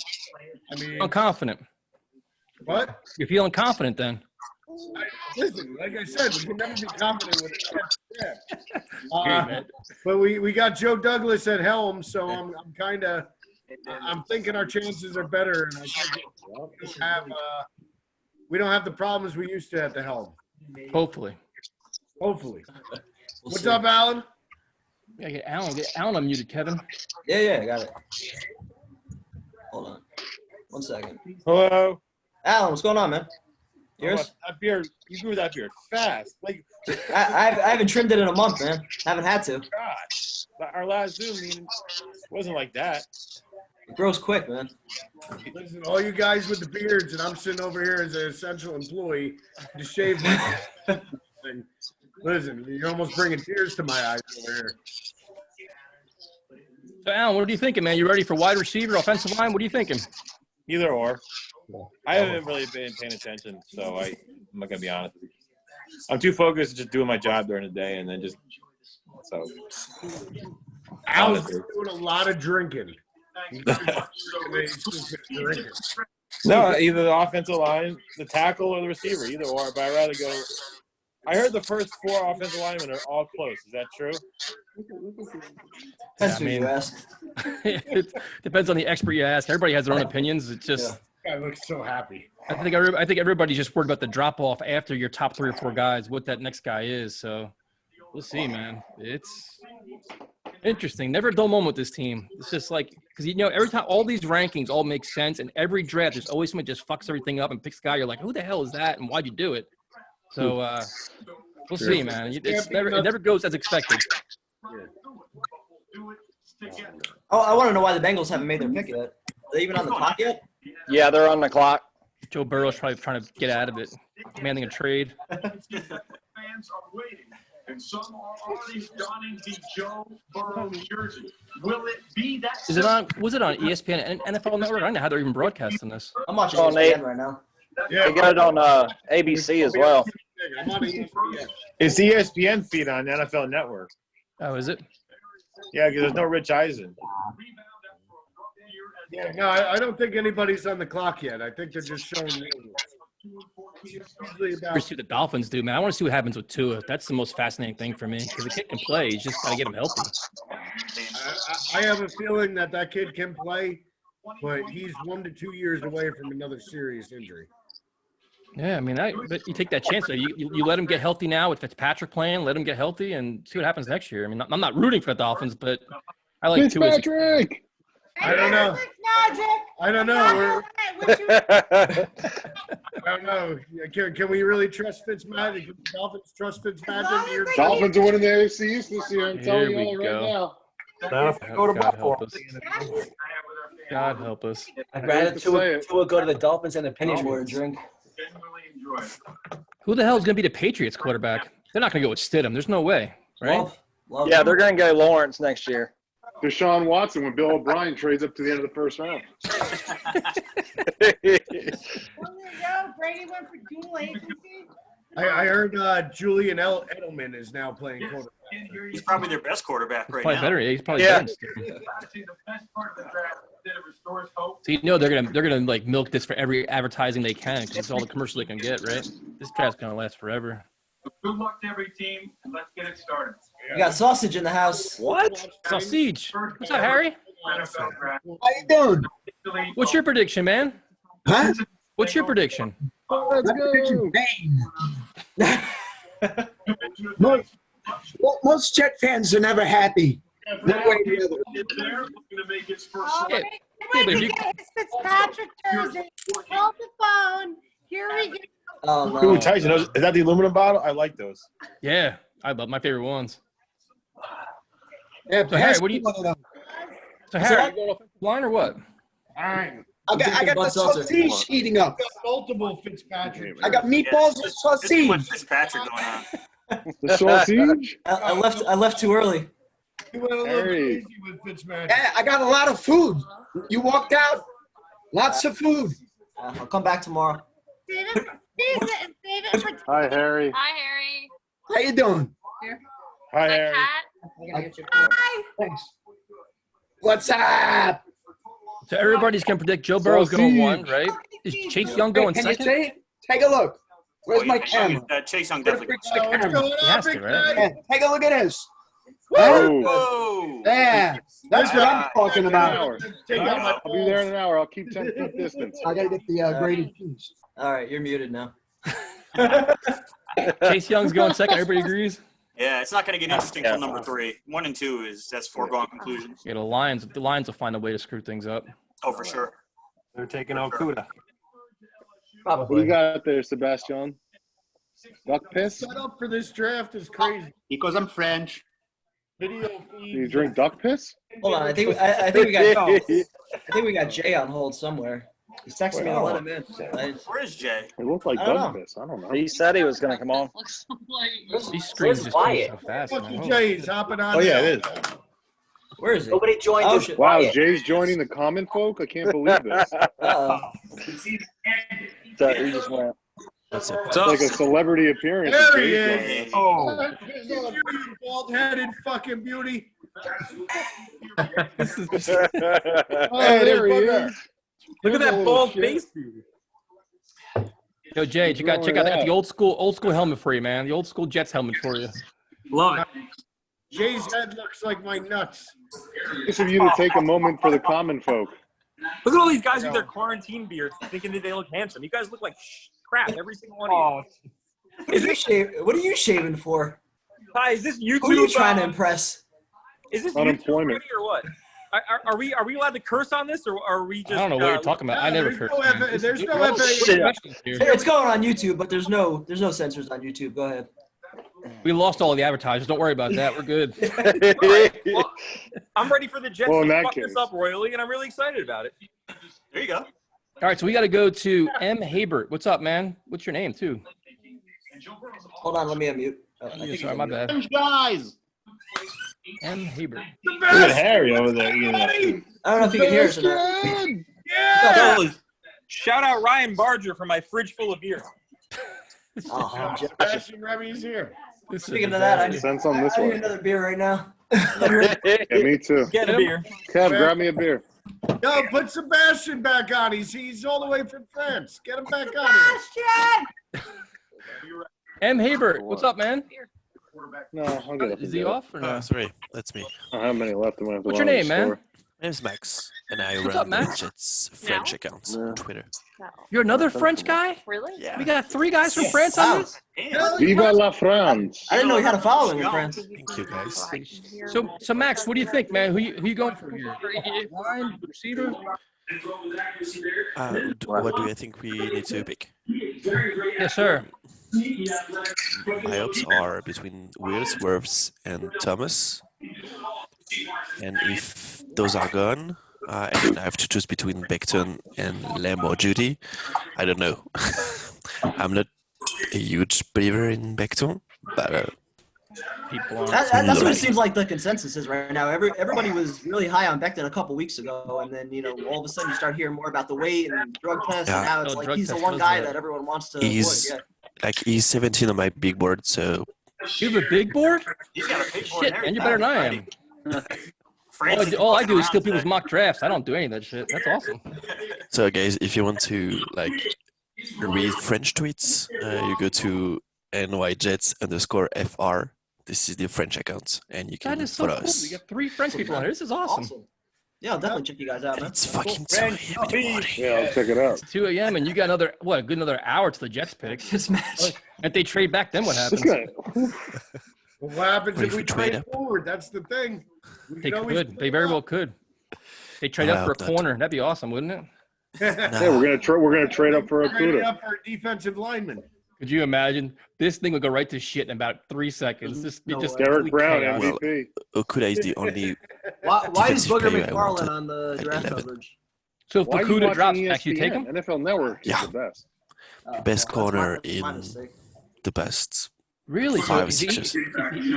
I mean, I'm confident. what? You're feeling confident then. Listen, like I said, we can never be confident with it. Great, man. But we got Joe Douglas at helm, so I'm thinking our chances are better, and I think we don't have the problems we used to at the helm. Hopefully. Hopefully. We'll What's see. up, Alan? Yeah, get Alan unmuted, Kevin. Yeah, I got it. Hold on. 1 second. Hello. Alan, what's going on, man? Yours? That beard, you grew that beard fast. Like, I haven't trimmed it in a month, man. Haven't had to. gosh, our last Zoom meeting wasn't like that. It grows quick, man. Listen, all you guys with the beards, and I'm sitting over here as an essential employee to shave my thing. Listen, you're almost bringing tears to my eyes over here. So, Alan, what are you thinking, man? You ready for wide receiver, offensive line? What are you thinking? Either or. I haven't really been paying attention, so I'm not gonna be honest with you. I'm too focused just doing my job during the day and then just So Al's been doing a lot of drinking. no, either the offensive line, the tackle, or the receiver, either or. But I'd rather go. I heard the first 4 offensive linemen are all close. Is that true? That's who you ask. It depends on the expert you ask. Everybody has their own opinions. It's just. Guy looks so happy. I think everybody's just worried about the drop off after your top 3 or 4 guys, what that next guy is. So we'll see, man. It's interesting. Never a dull moment with this team. It's just like because every time all these rankings all make sense, and every draft there's always somebody just fucks everything up and picks a guy. You're like, who the hell is that, and why'd you do it? So we'll see, man. It never goes as expected. Oh, I want to know why the Bengals haven't made their pick yet. Are they even on the clock yet? Yeah, they're on the clock. Joe Burrow's probably trying to get out of it, demanding a trade. Fans are waiting, and some are already donning the Joe Burrow jersey. Will it be that? Is it on? Was it on ESPN and NFL Network? I don't know how they're even broadcasting this. I'm watching On ESPN right now. They got it on ABC as well. It's the ESPN feed on NFL Network. Oh, is it? Yeah, because there's no Rich Eisen. Yeah, no, I don't think anybody's on the clock yet. I think they're just showing you. I see what the Dolphins do, man. I want to see what happens with Tua. That's the most fascinating thing for me because the kid can play. He's just got to get him healthy. I have a feeling that kid can play, but he's 1 to 2 years away from another serious injury. Yeah, I mean, but you take that chance. You let him get healthy now with Fitzpatrick playing. Let him get healthy and see what happens next year. I mean, I'm not rooting for the Dolphins, but I like Tua. Fitzpatrick. I don't know. I don't know. I don't know. Can we really trust Fitzmagic? Can the Dolphins trust Fitzmagic? Dolphins are winning the AFC East this year. I'm telling you all right now. God help us. God help us. I'd rather Tua go to the Dolphins and the Patriots. Who the hell is going to be the Patriots quarterback? They're not going to go with Stidham. There's no way, right? Yeah, they're going to go Lawrence next year. Deshaun Watson when Bill O'Brien trades up to the end of the first round. Brady went for dual agency. I heard Julian Edelman is now playing quarterback. He's probably their best quarterback right probably now. Better. He's probably better. So they're gonna like milk this for every advertising they can because it's all the commercial they can get, right? This draft's gonna last forever. Good luck to every team, and let's get it started. We got sausage in the house. What? Sausage. What's up, Harry? How you doing? What's your prediction, man? Huh? What's your prediction? Let's go. Most Jet fans are never happy. One way or the other. Yeah, but if you get his Fitzpatrick jersey, hold the phone. Here we go. Oh, no. Ooh, Tyson, is that the aluminum bottle? I like those. Yeah, I love my favorite ones. Yeah, so Harry, what do you? So Harry, you going offensive line or what? All right. I got the sausage heating up. Multiple Fitzpatrick. I got meatballs and sausage. What's Fitzpatrick going on? The sausage? I left too early. You went a little crazy with Fitzmagic. Yeah, I got a lot of food. You walked out. Lots of food. I'll come back tomorrow. Save it for Hi, Harry. Hi, Harry. How you doing? Here. Hi, Harry. Hi. Thanks. What's up? So everybody's gonna predict Joe Burrow's going 1, right? Is Chase Young going Can second? you say it? Take a look. Where's my camera? Chase Young definitely. Fix the camera. He has to, right? Yeah, take a look at this. Whoa! Yeah, that's what I'm talking about. I'll be there in an hour. I'll keep 10 feet distance. I gotta get the graded piece. All right, you're muted now. Chase Young's going second. Everybody agrees. Yeah, it's not going to get interesting till number 3. 1 and 2 that's foregone conclusions. Yeah, the Lions will find a way to screw things up. Oh, for sure. They're taking Okuda. What do you got there, Sebastian? Duck piss? Set up for this draft is crazy. Because I'm French. Video Do feed. you drink duck piss? Hold on, I think we got Jay on hold somewhere. He's texting me to let him in. Where is Jay? It looked like I don't duck know. piss. I don't know. He said he was going to come on. These screens just go so fast. Fucking Man. Jay's hopping on. Oh, yeah, now. it is. Where is he? Nobody joined Oh, us. shit. Wow, Quiet. Jay's joining the common folk? I can't believe this. Uh-oh. So he just went. It's like a celebrity appearance. There he Jay's is. joining us. Oh, you bald-headed fucking beauty. This is just. Oh, there he is. Look at that bald face. Yo, Jay, check out the old school helmet for you, man. The old school Jets helmet for you. Love it. Jay's head looks like my nuts. Nice of you to take a moment for the common folk. Look at all these guys with their quarantine beards thinking that they look handsome. You guys look like crap, every single one of you. What are you shaving for? Hi, is this YouTube? Who are you trying to impress? Is this Unemployment. YouTube or what? Are we allowed to curse on this, or are we just? I don't know what you're talking about. I never curse. There's no It's going on YouTube, but there's no censors on YouTube. Go ahead. We lost all the advertisers. Don't worry about that. We're good. Well, I'm ready for the Jets Well, in to that fuck case. this up royally, and I'm really excited about it. There you go. All right, so we got to go to M. Habert. What's up, man? What's your name, too? Hold on, let me unmute. Yeah, sorry, my bad. Guys. M. Habert. Look at Harry over there eating that food. I don't know if you can hear us or not. Yeah. Fellas, shout out Ryan Barger for my fridge full of beer. Sebastian Remy's here. Speaking of that, I Sense on this need one. another beer right now. Yeah, me too. Get a beer. Kev, grab me a beer. Yo, put Sebastian back on. He's all the way from France. Get him back on here. M. Habert, what's up, man? No, I'll get up. Is he off or no? Sorry, that's me. I don't have many left. I'm gonna have to What's run your to name, the man? store. My name's Max, and I What's run up, Max? the Jets French account on Twitter. You're another French guy? Really? Yeah. We got 3 guys from France on this? Viva la France! I didn't know he had a following in France. Thank you, guys. So Max, what do you think, man? Who you going for here? Line, receiver? What do you think we need to pick? Yes, sir. My hopes are between Wills, Wirfs, and Thomas. And if those are gone, and I have to choose between Becton and Lamb or Judy, I don't know. I'm not a huge believer in Becton, but That's what it seems like the consensus is right now. Everybody was really high on Becton a couple weeks ago, and then all of a sudden you start hearing more about the weight and drug tests, and now it's like he's the one guy that everyone wants to avoid. Yeah. he's 17 on my big board, so You have a big board? He's got a big board. Shit, man, you're better than I am. All I do is steal people's mock drafts. I don't do any of that shit. That's awesome. So guys, if you want to read French tweets, you go to nyjets_fr. This is the French account, and you can That is so follow cool. us. We got 3 French people on here. This is awesome. Yeah, I'll definitely check you guys out, man. It's fucking 2 a.m. in the morning. Yeah, I'll check it out. It's 2 a.m. and you got a good another hour to the Jets pick. This match. If they trade back, then what happens? What happens What if if we we trade trade up? forward? That's the thing. We They can always could. They very well could. They trade up for a corner. That'd be awesome, wouldn't it? Yeah, we're gonna trade up for a trade Cuda. up for a defensive lineman. Could you imagine? This thing would go right to shit in about 3 seconds. This be just Derek complete Brown, chaos. MVP. Okuda is the only Why is defensive Booger player I McFarland wanted on the at draft 11. coverage? So if Why are you Okuda watching drops back, you take ESPN? him? NFL Network is Yeah. the best. best corner That's my in mistake. the past Really? 5 6 years.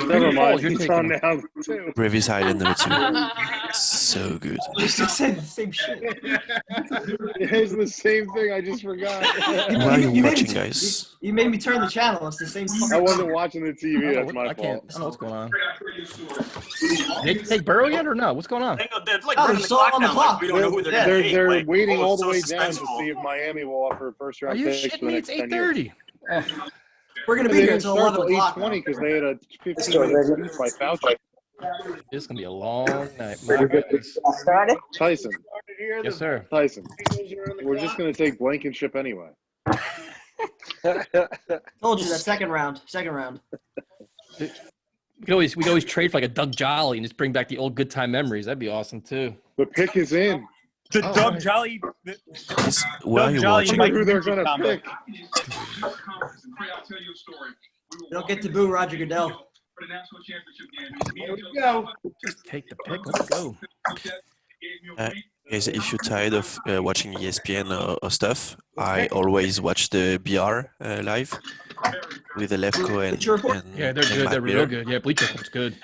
Never mind. You're He's taking on him. now too. Revis Island number 2. So good. Same shit. It's the same thing. I just forgot. Why are you made me watching, t- guys? You made me turn the channel. It's the same. I wasn't watching the TV. That's my I can't. fault. I don't know what's going on. They take Burrow yet or no? What's going on? It's like Oh, running they're the still clock on the down, clock. like, we don't know who they're They're, gonna take. they're Like, waiting all it's the so way down to suspenseful. see if Miami will offer first Are round you picks for shitting the me? next It's 10 years. 8:30. We're gonna be They here didn't until start 11 till o'clock. 8:20 because they had a 15-minute speech by Fauci. This is gonna be a long night. My goodness. Tyson. Yes, sir. Tyson. We're just going to take Blankenship anyway. Told you that second round. Second round. We could always trade for like a Doug Jolly and just bring back the old good time memories. That'd be awesome too. The pick is in. The Doug Jolly. Where are you watching? I wonder who they're going to pick. You don't get to boo Roger Goodell. Here we go. Just take the pick. Let's go. Guys, if you're tired of watching ESPN or stuff, I always watch the BR live with Lefko and Yeah, they're and good. Matt They're real Miller. good. Yeah, Bleacher Report's good.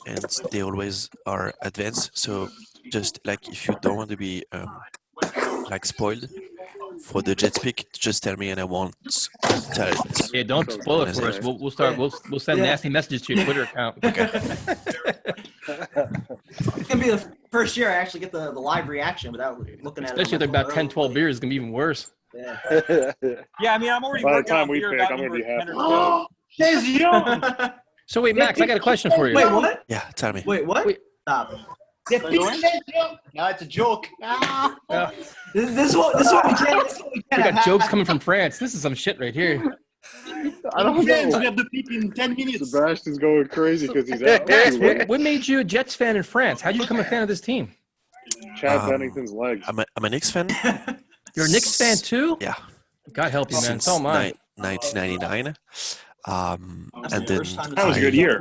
And they always are advanced. So just like if you don't want to be like spoiled, for the Jets pick, just tell me and I won't tell it. Yeah, don't spoil it for us. We'll start. We'll send nasty messages to your Twitter account. Okay. It's gonna be the first year I actually get the live reaction without looking at it. Especially if they're about 10, 12 beers, it's gonna be even worse. Yeah. Yeah, I mean, I'm already By the working time on we beer pick, about I'm gonna number be happy. 10 or 12. So wait, Max, I got a question for you. Wait, what? Yeah, tell me. Wait, what? Stop. No, it's a joke. This is what we can't. We got jokes coming from France. This is some shit right here. I don't Friends, know. we have the pick in 10 minutes. Sebastian's going crazy because he's out. Max, what made you a Jets fan in France? How'd you become a fan of this team? Chad Bennington's legs. I'm a Knicks fan. You're a Knicks fan too? Yeah. God help you, man. Since So am I. 1999. And then That was a good year.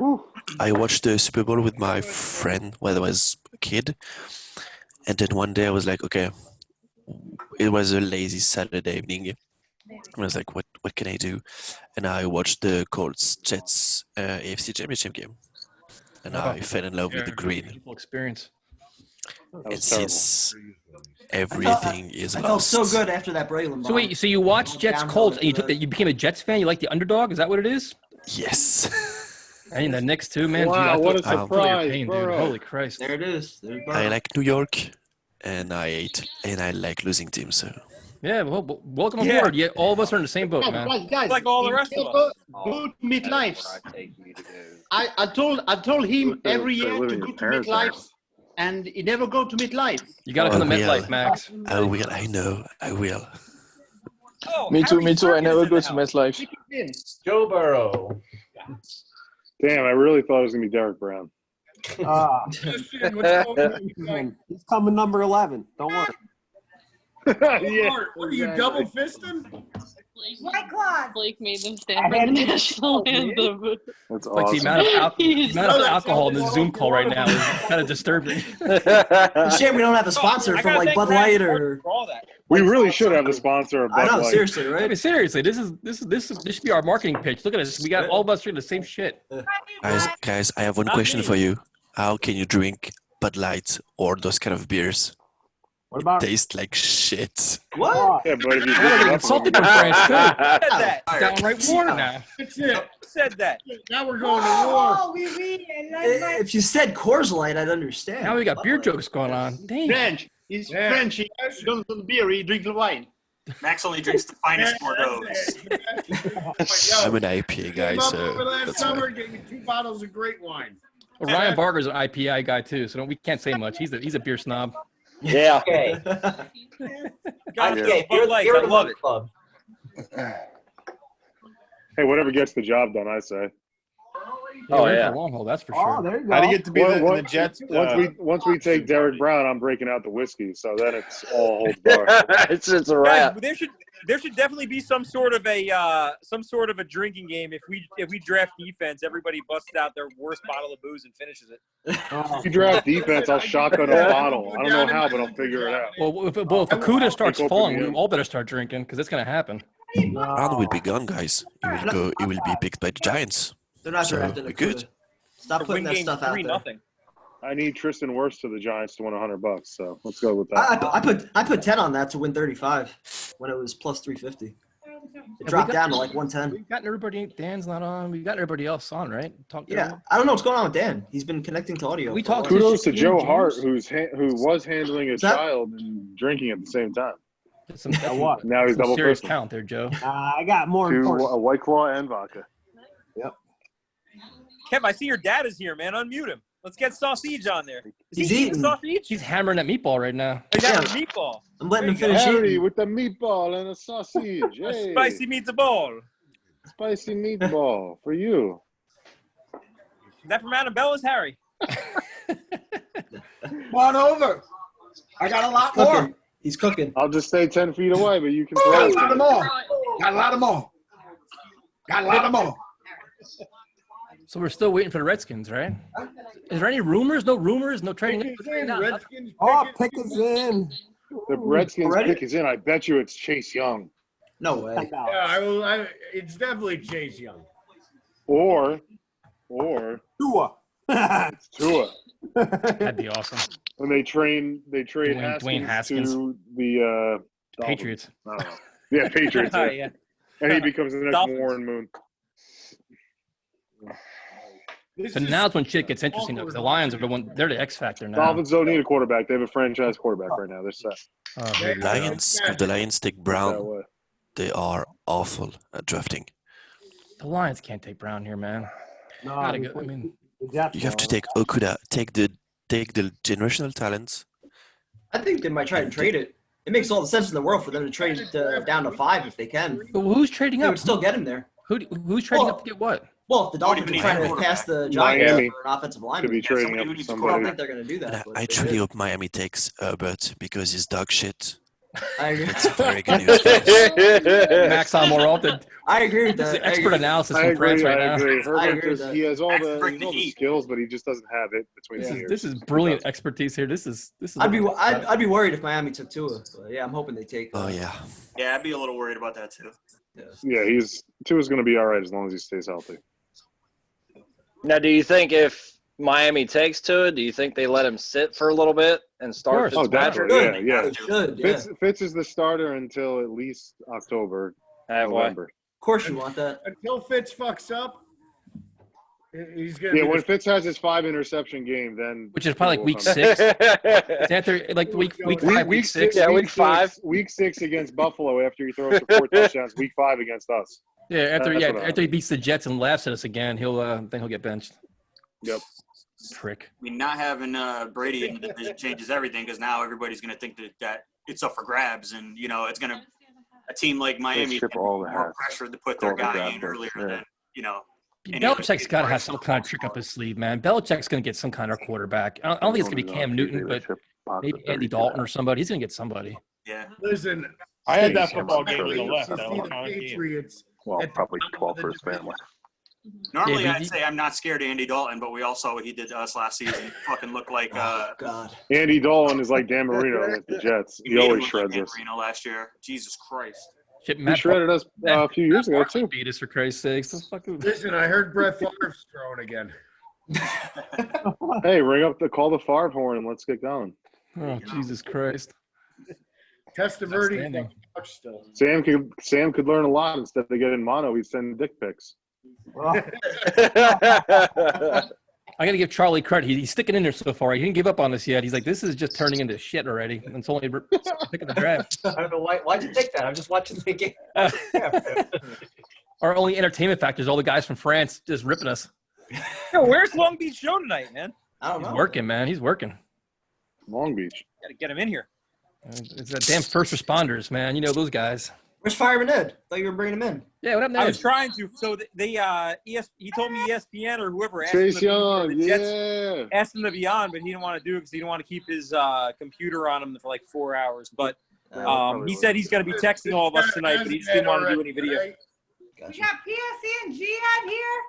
I watched the Super Bowl with my friend when I was a kid. And then one day I was like, okay, it was a lazy Saturday evening. I was like, what can I do? And I watched the Colts Jets AFC Championship game. And I fell in love with the green. Beautiful experience. And since everything is I felt lost. so good after that Braylon. So wait, so you watched Jets Colts and you took that you became a Jets fan? You like the underdog? Is that what it is? Yes. I mean the Knicks too, man. Wow, Dude, what a I feel your surprise, pain, dude. Burrow. Holy Christ. There it is. There's I Burrow. like New York, and I like losing teams. So Yeah, well, welcome Yeah. aboard. Yeah, all of us are in the same boat, man. Guys, Like all the rest of us. Go to MetLife. I told him every year to go to MetLife, and he never go to MetLife. You got to come to I will. MetLife, Max. I will. I know. I will. Oh, Me too. Harry I Circus never is go in to the house. MetLife. Joe Burrow. Damn, I really thought it was gonna be Derek Brown. He's coming number 11. Don't worry. Yeah, What are you double fisting? White Claws. Blake made them stand for the national anthem. That's Like awesome. the amount of, He's the amount of alcohol in the Zoom call right now is kind of disturbing. It's a shame we don't have a sponsor I from gotta like thank Bud Brad Light for or. all that. We really should have a sponsor of I Bud know, Light. seriously, I right? mean, seriously, this should be our marketing pitch. Look at us. We got all of us doing the same shit. Guys, I have one question for you. How can you drink Bud Light or those kind of beers? What about Taste like shit. What? Yeah, but if you I'm drink gonna get enough of insulted them- from France too. Said that. Downright war now. That's it. Said that. Now we're going to war. Oh, we read it. Like If you said Coors Light, I'd understand. Now we got Bud beer Light. jokes going on. Dang. French. He's Yeah. French. He don't drink beer. He drinks wine. Max only drinks the finest Bordeaux. I'm an IPA guy, Came up so over last that's summer, why. gave me 2 bottles of great wine. Well, Ryan Barger's an IPI guy too, so we can't say much. He's a beer snob. Yeah. Okay. Got Okay, Bud Light. beer I love it. club. Hey, whatever gets the job done, I say. Oh, we're in yeah. for the long haul, that's for Oh, sure. there you go. How do you get to be Well, the Jets? Once we take Derek Brown, I'm breaking out the whiskey. So then it's all holds bar. it's a Guys, wrap. there should definitely be some sort of a drinking game. If we draft defense, everybody busts out their worst bottle of booze and finishes it. If you draft defense, I'll shotgun a bottle. I don't know how, but I'll figure it out. Well, if Akuda starts Pick open falling, the we end. all better start drinking because it's gonna happen. Brown will be gone, guys. He will be picked by the Giants. They're not So, drafting we're a good. Stop Win putting that games stuff out there. 3-0. I need Tristan Wirfs to the Giants to win $100. So let's go with that. I put 10 on that to win 35 when it was plus 350. It dropped down to like 110. We've gotten everybody. Dan's not on. We got everybody else on, right? Talk to Yeah, everyone. I don't know what's going on with Dan. He's been connecting to audio. We for a talked while. Kudos to Shaquille Joe James? Hart, who was handling his that- child and drinking at the same time. That's some, what? Now he's some double serious fisting. talent there, Joe. I got more To important. a White Claw and vodka. Kev, I see your dad is here, man. Unmute him. Let's get Sausage on there. Is He's he eating eating. sausage? He's hammering that meatball right now. He's having Yeah. a meatball. I'm letting him There you finish Harry eating. with the meatball and a sausage. A Hey, spicy meatball. spicy meatball for you. Is that from Annabella's, Harry? Come on over. I got a lot more. Cooking. He's cooking. I'll just stay 10 feet away, but you can Got throw a it. lot to of me. more. Got a lot of more. Got a lot of more. So we're still waiting for the Redskins, right? Is there any rumors? No rumors? No trading? Pickens in, Redskins Oh, Pickens. pick us in. The Redskins Already? pick is in. I bet you it's Chase Young. No way. Yeah, it's definitely Chase Young. Or Tua. it's Tua. That'd be awesome. When they trade Dwayne Haskins, Haskins. to the Patriots. I don't know. Yeah, Patriots. Oh, yeah. yeah. And he becomes the next Dolphins. Warren Moon. So now's when shit gets interesting though, because the Lions are the one. They're the X factor now. Dolphins don't need a quarterback. They have a franchise quarterback right now. They're set. Lions, if the Lions take That Brown, way. they are awful at drafting. The Lions can't take Brown here, man. Gotta go. I mean, You have to take Okuda, take the generational talents. I think they might try and trade it. It makes all the sense in the world for them to trade it down to 5 if they can. but who's trading They up? would still get him there. Who's trading up to get what? Well, if the Dolphins even are trying need to a move past the Giants Miami for an offensive lineman, could be trading up somebody for who needs I don't somebody. think they're going to do that. And but I if they truly did, hope Miami takes Herbert because he's dog shit. I agree. It's very good news for us. Max on more often. I agree with This is that. expert analysis I from agree. France right I now. agree. I Herbert agree with just that. he has all Max the bring the heat. skills, but he just doesn't have it between the ears. This is brilliant expertise here. This is. I'd be worried if Miami took Tua. But yeah, I'm hoping they take. Oh yeah. Yeah, I'd be a little worried about that too. Yeah, Tua's going to be all right as long as he stays healthy. Now, do you think if Miami takes to it, do you think they let him sit for a little bit and start Oh, Fitzpatrick? definitely. Yeah, They should. Yeah. Fitz is the starter until at least October, Halfway. November. Of course, you want that. Until Fitz fucks up, he's gonna. Yeah, be when the- Fitz has his 5 interception game, then Which is probably like week Tua will 6. Is that their, like week 5, week 6? Yeah, week 5. Week 6 against Buffalo after he throws for 4 touchdowns. Week 5 against us. Yeah, That's what after he beats the Jets and laughs at us again, then he'll get benched. Yep. Prick. I mean, not having Brady in the division changes everything because now everybody's going to think that it's up for grabs, and it's going to a team like Miami skip all the more hats. pressure to put their All the guy grab in hits, earlier yeah. than Belichick's got to have some kind of trick up his sleeve, man. Belichick's going to get some kind of quarterback. I don't think it's going to be Cam Newton, but maybe Andy Dalton or somebody. He's going to get somebody. Yeah. Listen, I had that Steve, football game on the to left. see That the was my game. Patriots. Well, at the probably top of 12 the for his division. family. Normally, Yeah, I'd say I'm not scared of Andy Dalton, but we all saw what he did to us last season. He fucking looked like God. Andy Dalton is like Dan Marino against the Jets. He made him always look like shreds Dan us. Marino last year. Jesus Christ. Shit, He shredded us a few years ago, too. Beat us for Christ's sakes. Listen, I heard Brett Favre's throwing again. Hey, call the Favre horn and let's get going. Oh, Jesus Christ. Testaverde Outstanding. couch still. Sam could learn a lot instead of getting mono. He'd send dick pics. I got to give Charlie credit. He's sticking in there so far. He didn't give up on us yet. He's like, this is just turning into shit already. And it's only picking the draft. I don't know why'd you think that? I'm just watching the game. Our only entertainment factor is all the guys from France just ripping us. Yo, where's Long Beach Joe tonight, man? I don't He's know. working, man. He's working. Long Beach. Gotta get him in here. It's that damn first responders, man. You know those guys. Where's Fireman Ed? Thought you were bringing him in. Yeah, what happened to I Ed? was trying to. So he told me ESPN or whoever asked Chase him to be on Young, the Jets, yeah. asked him to be on, but he didn't want to do it because he didn't want to keep his computer on him for like 4 hours. But he said he's going to be texting all of us tonight, but he just didn't want to do any video. We got PSE and Jihad here.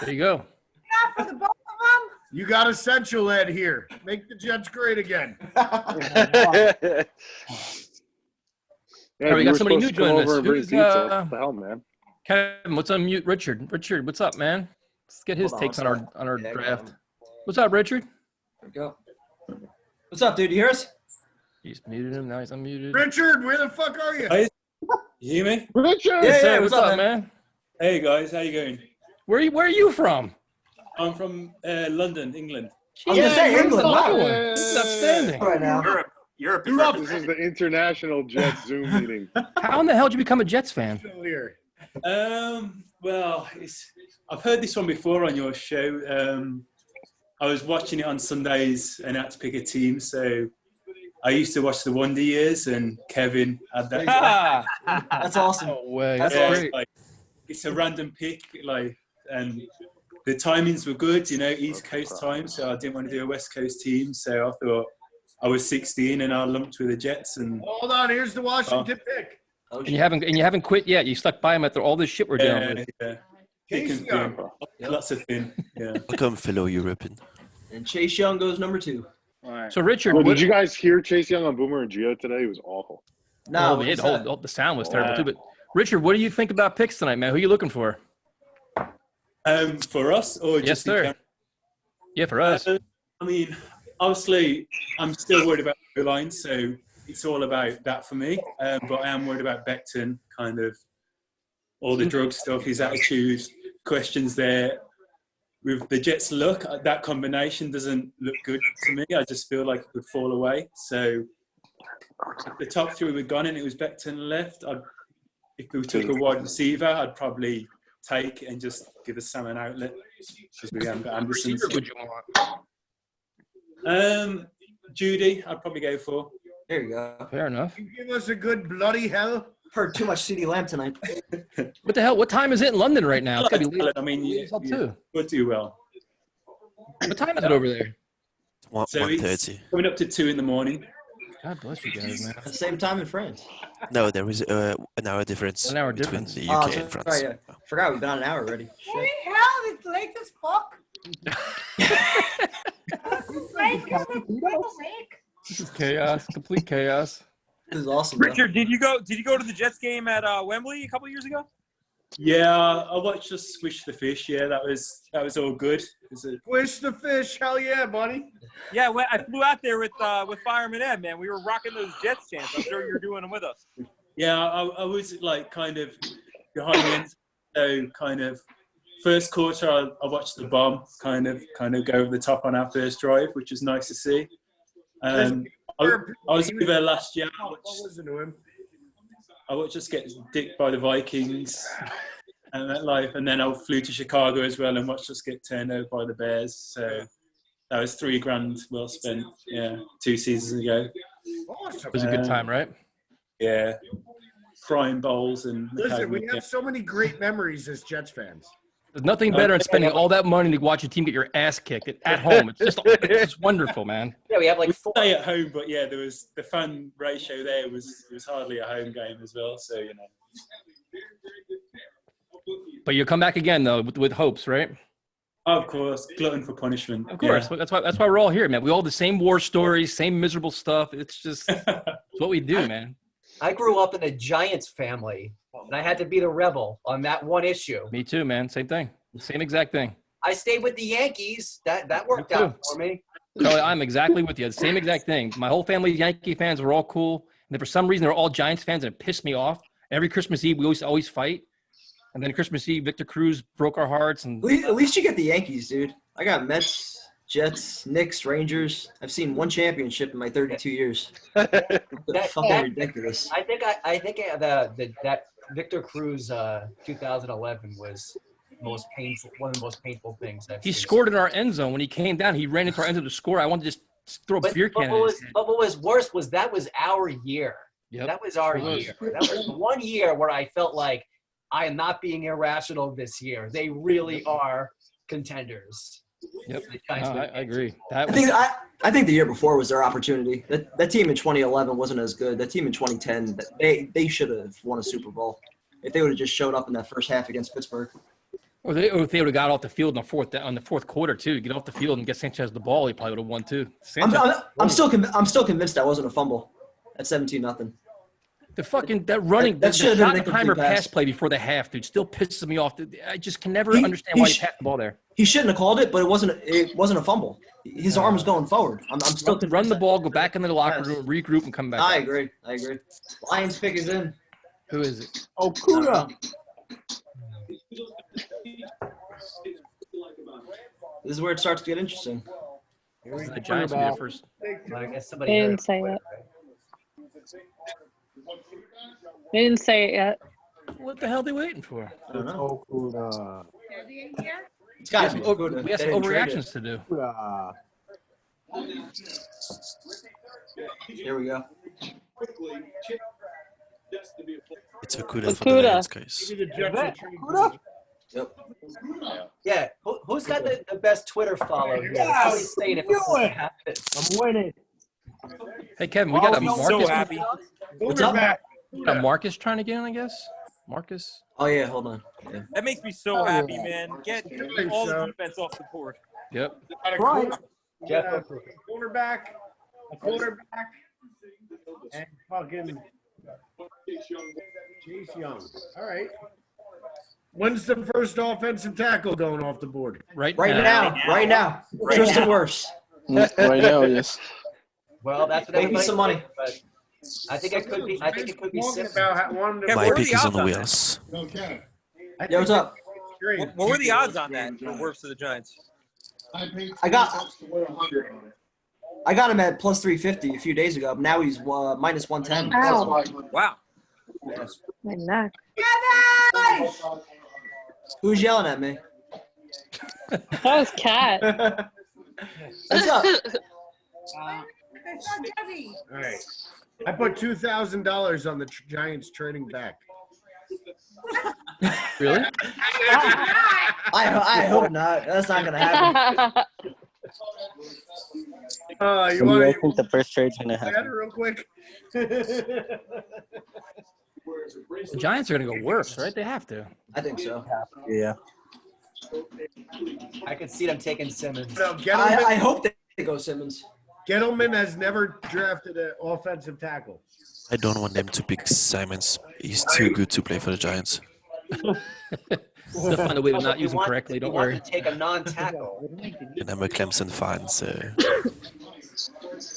There you go. Yeah, for the both of them. You got Essential Ed here. Make the Jets great again. Yeah, All right, we you got were somebody new supposed to come joining over us. and bring Who's, pizza. What the hell, man? Kevin, what's on mute? Richard, what's up, man? Let's get his Hold on, takes on sorry. our Yeah, I got draft. him. What's up, Richard? There we go. What's up, dude? You hear us? He's muted him. Now he's unmuted. Richard, where the fuck are you? Guys, you hear me? Richard! Yeah, What's up, man? Hey guys, how you going? Where are you from? I'm from London, England. I was gonna say England. Wow. This is outstanding. Right now. Europe is This is the international Jets Zoom meeting. How in the hell did you become a Jets fan? Still here. Well, I've heard this one before on your show. I was watching it on Sundays and had to pick a team, so I used to watch the Wonder Years, and Kevin had that. That's awesome. No way. That's That's awesome. great. Like, it's a random pick, and the timings were good, East Coast time, so I didn't want to do a West Coast team, so I thought I was 16 and I lumped with the Jets. And Hold on, here's the Washington pick. And you haven't quit yet. You stuck by him after all this shit we're dealing with. yeah. Thick and thin. Lots of thin. Yeah. Welcome, fellow European. And Chase Young goes number 2. So Richard, Oh, did you guys hear Chase Young on Boomer and Gio today? It was awful. No, the sound was terrible too. But Richard, what do you think about picks tonight, man? Who are you looking for? For us or Yes, just in sir. general? Yeah, for us. I mean, obviously, I'm still worried about the line. So it's all about that for me. But I am worried about Becton, kind of all the drug stuff, his attitude, questions there. With the Jets' luck, that combination doesn't look good to me. I just feel like it could fall away. So the top three were gone and it was Becton left. If we took a wide receiver, I'd probably take it and just give us Sam an outlet because we haven't got Anderson. Would you want? Judy, I'd probably go for. There you go. Fair enough. You give us a good bloody hell. Heard too much CD Lamb tonight. What the hell? What time is it in London right now? It's gotta be late. I mean, you too. would do well. What time is it over there? So it's 1:30. coming up to 2 in the morning. God bless you guys, man. At the same time in France. No, there is an hour difference An hour between difference. the Oh, UK and France. sorry, yeah. Forgot we've been on an hour already. Holy hell, it's late as fuck. This is chaos. Complete chaos. This is awesome. Richard, did you go to the Jets game at Wembley a couple years ago? Yeah, I watched us squish the fish. Yeah, that was all good. Squish the fish, hell yeah, buddy. Yeah, I flew out there with Fireman Ed, man. We were rocking those Jets chants. I'm sure you're doing them with us. Yeah, I was like kind of behind the end, so kind of first quarter I watched the bomb kind of go over the top on our first drive, which was nice to see. I was over there last year. I watched us get dicked by the Vikings and that life, and then I flew to Chicago as well and watched us get turned over by the Bears. So that was $3,000 well spent. Yeah, 2 seasons ago. Awesome. It was a good time, right? Yeah, frying bowls and. Listen, we have so many great memories as Jets fans. There's nothing better than spending all that money to watch your team get your ass kicked at home. It's just wonderful, man. Yeah, we have like 4. Stay at home, but yeah, there was the fan ratio there was hardly a home game as well. So you know. But you'll come back again though with hopes, right? Of course, glutton for punishment. Of course, yeah. that's why we're all here, man. We all have the same war stories, same miserable stuff. It's just it's what we do, man. I grew up in a Giants family, and I had to be the rebel on that one issue. Me too, man. Same thing. Same exact thing. I stayed with the Yankees. That worked out for me. So I'm exactly with you. The same exact thing. My whole family Yankee fans were all cool, and then for some reason they're all Giants fans, and it pissed me off. Every Christmas Eve we always fight, and then Christmas Eve Victor Cruz broke our hearts. And At least you get the Yankees, dude. I got Mets, Jets, Knicks, Rangers. I've seen one championship in my 32 years. That's fucking ridiculous. I think that Victor Cruz 2011 was one of the most painful things I've he seen. scored in our end zone when he came down. He ran into our end zone to score. I wanted to just throw a beer can at his head. But what was worse was that was our year. Yep. That was our It was. year. That was the one year where I felt like I am not being irrational this year. They really are contenders. Yep. I agree. I think the year before was their opportunity. That team in 2011 wasn't as good. That team in 2010, they should have won a Super Bowl if they would have just showed up in that first half against Pittsburgh. Or if they would have got off the field on the fourth quarter too, get off the field and get Sanchez the ball, he probably would have won too. I'm still convinced that wasn't a fumble at 17-0. The fucking that running that should have been an Schottenheimer incomplete pass play before the half, dude, still pisses me off. I just can never understand why he passed the ball there. He shouldn't have called it, but it wasn't a fumble. His arm was going forward. I'm still run the ball, go back into the locker room, regroup, and come back. I agree. Lions pick is in. Who is it? Okuda. This is where it starts to get interesting. The Giants will be first. I guess They somebody didn't say it. They didn't say it yet. What the hell are they waiting for? I don't know. Okuda. It's got to be We have some overreactions to do. Here we go. It's a good for the Lions, guys. Yep. Yeah, who's got the best Twitter follow here? Yeah, Somebody say it if it happens. I'm winning. Hey Kevin, we got a I'm Marcus. so happy. What's up? We got Marcus trying to get in, I guess. Marcus. Oh yeah, hold on. Yeah. That makes me so happy, man. Get all the defense off the board. Yep. Right. Jeff, Quarterback, a quarterback, and fucking Chase Young. All right. When's the first offensive tackle going off the board? Right now. Tristan Wirfs. Right now, yes. well, that's what Make me everybody some money. thinks, I think it could be. I think it could be Talking Simmons. about how- wanting to- Yeah, My what were pick the is odds on on that? Wheels. Okay. Yeah, what's up? What were the odds on that for Wirfs to the Giants? I got him at plus 350 a few days ago. Now he's minus 110. Ow. Wow. My neck. Who's yelling at me? That was Cat. What's up? All right. I put $2,000 on the Giants trading back. Really? I hope not. That's not gonna happen. You When do want I to think the first trade's gonna happen? real quick? The Giants are going to go worse, right? They have to. I think so. Yeah. I could see them taking Simmons. No, I hope they go Simmons. Gettleman has never drafted an offensive tackle. I don't want them to pick Simons. He's too good to play for the Giants. They'll find a way to not You use him want- correctly. Don't you want worry. to take a non-tackle. And I'm a Clemson fan, so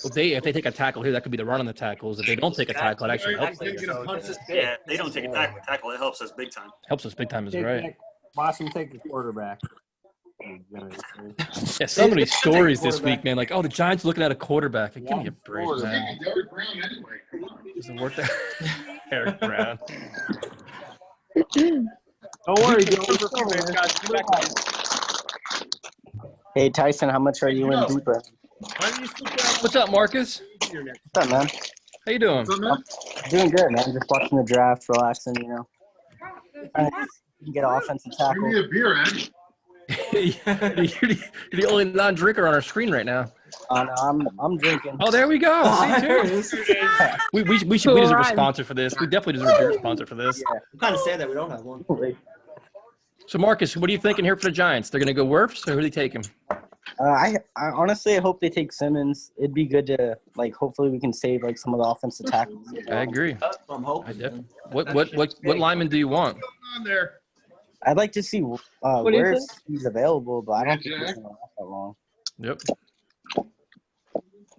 Well, if they take a tackle here, that could be the run on the tackles. If they don't take a tackle, it actually helps. Yeah, they don't take a tackle. It helps us big time. Helps us big time, is right. Watch him take the quarterback. Yeah, so many stories this week, man. Like, oh, the Giants looking at a quarterback. Like, give me a break, man. Doesn't work that. Eric Brown. Don't worry, Joe. Hey Tyson, how much are you in deeper? What's up, Marcus? What's up, man? How you doing? Doing good, man. Just watching the draft, relaxing, you know. Trying to get an offensive tackle. Give me a beer, Ed. You're the only non-drinker on our screen right now. No, I'm drinking. Oh, there we go. Oh, See, there too. it is. We deserve a sponsor for this. We definitely deserve a beer sponsor for this. I'm kind of sad that we don't have one. So, Marcus, what are you thinking here for the Giants? They're going to go Wirfs, or who do they take him? I honestly hope they take Simmons. It'd be good to hopefully we can save some of the offensive tackles. I agree. I'm hoping. What lineman do you want? On there. I'd like to see do you where think? he's available, but I don't think he's gonna last that long. Yep.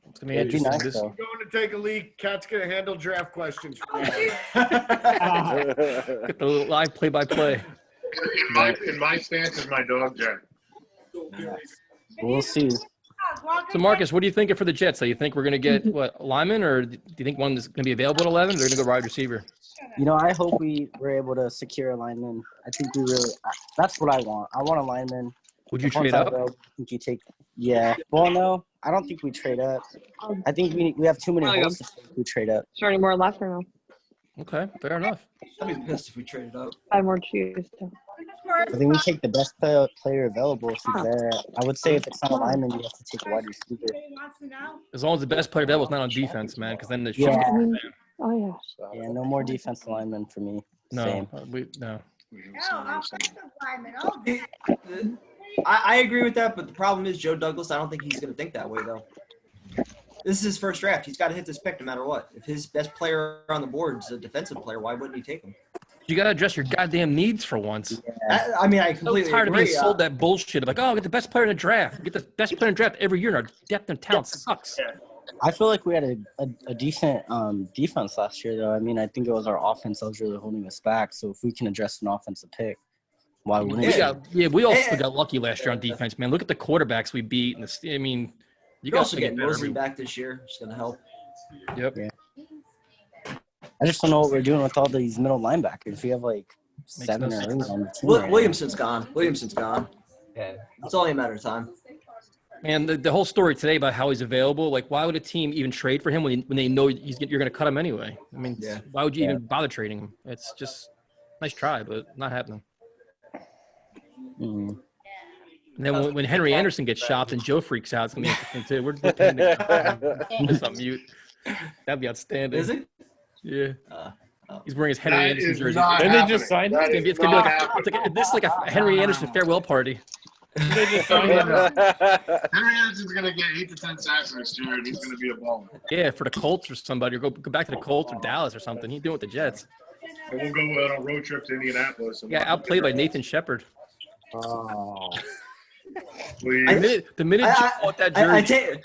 It's gonna be It'd be interesting. nice, This- though. Going to take a leak. Cat's going to handle draft questions. Get the little live play-by-play. In my stance is my dog, Jack. We'll see. So, Marcus, what are you thinking for the Jets? So you think we're going to get, what, lineman, or do you think one is going to be available at 11, or they're going to go wide receiver? You know, I hope we were able to secure a lineman. I think we really – that's what I want. I want a lineman. Would you Once trade I up? go, I think you take – yeah. Well, no, I don't think we trade up. I think we have too many holes to take if we trade up. Is there any more left or no? Okay, fair enough. I'd be pissed if we traded up. 5 more cheese. I think we take the best player available if he's there. I would say if it's not a lineman, you have to take a wide receiver. As long as the best player available is not on defense, man, because then the Yeah. Oh, yeah. Yeah, no more defensive linemen for me. No, Same. no. I agree with that, but the problem is Joe Douglas. I don't think he's going to think that way, though. This is his first draft. He's got to hit this pick no matter what. If his best player on the board is a defensive player, why wouldn't he take him? You got to address your goddamn needs for once. I mean, I completely so tired agree. of being sold that bullshit of like, oh, get the best player in the draft. Get the best player in the draft every year. And our depth and talent sucks. I feel like we had a decent defense last year, though. I mean, I think it was our offense that was really holding us back. So if we can address an offensive pick, why wouldn't we? We also got lucky last year on defense, man. Look at the quarterbacks we beat. And I mean, you You're guys also get getting better. Mosley back this year. It's going to help. Yep. Yeah. I just don't know what we're doing with all these middle linebackers. We have like 7 or 8 on the team. right Williamson's gone. Williamson's gone. Yeah. It's only a matter of time. And the whole story today about how he's available, like, why would a team even trade for him when they know you're going to cut him anyway? I mean, why would you even bother trading him? It's just nice try, but not happening. Mm. And then when Henry Anderson gets shopped and Joe freaks out, it's going to be interesting, too. We're looking at on mute. That'd be outstanding. Is it? Yeah. He's wearing his Henry That Anderson is jersey. not And they just signed happening. it. It's That going to is be like a Henry Anderson farewell party. Henry Anderson's going to get 8 to 10 sacks this year, and he's going to be a baller. Yeah, for the Colts or somebody, or go back to the Colts or Dallas or something. He's doing it with the Jets. And we'll go on a road trip to Indianapolis. Yeah, outplayed by Nathan Shepard. Oh. The minute you bought that jersey,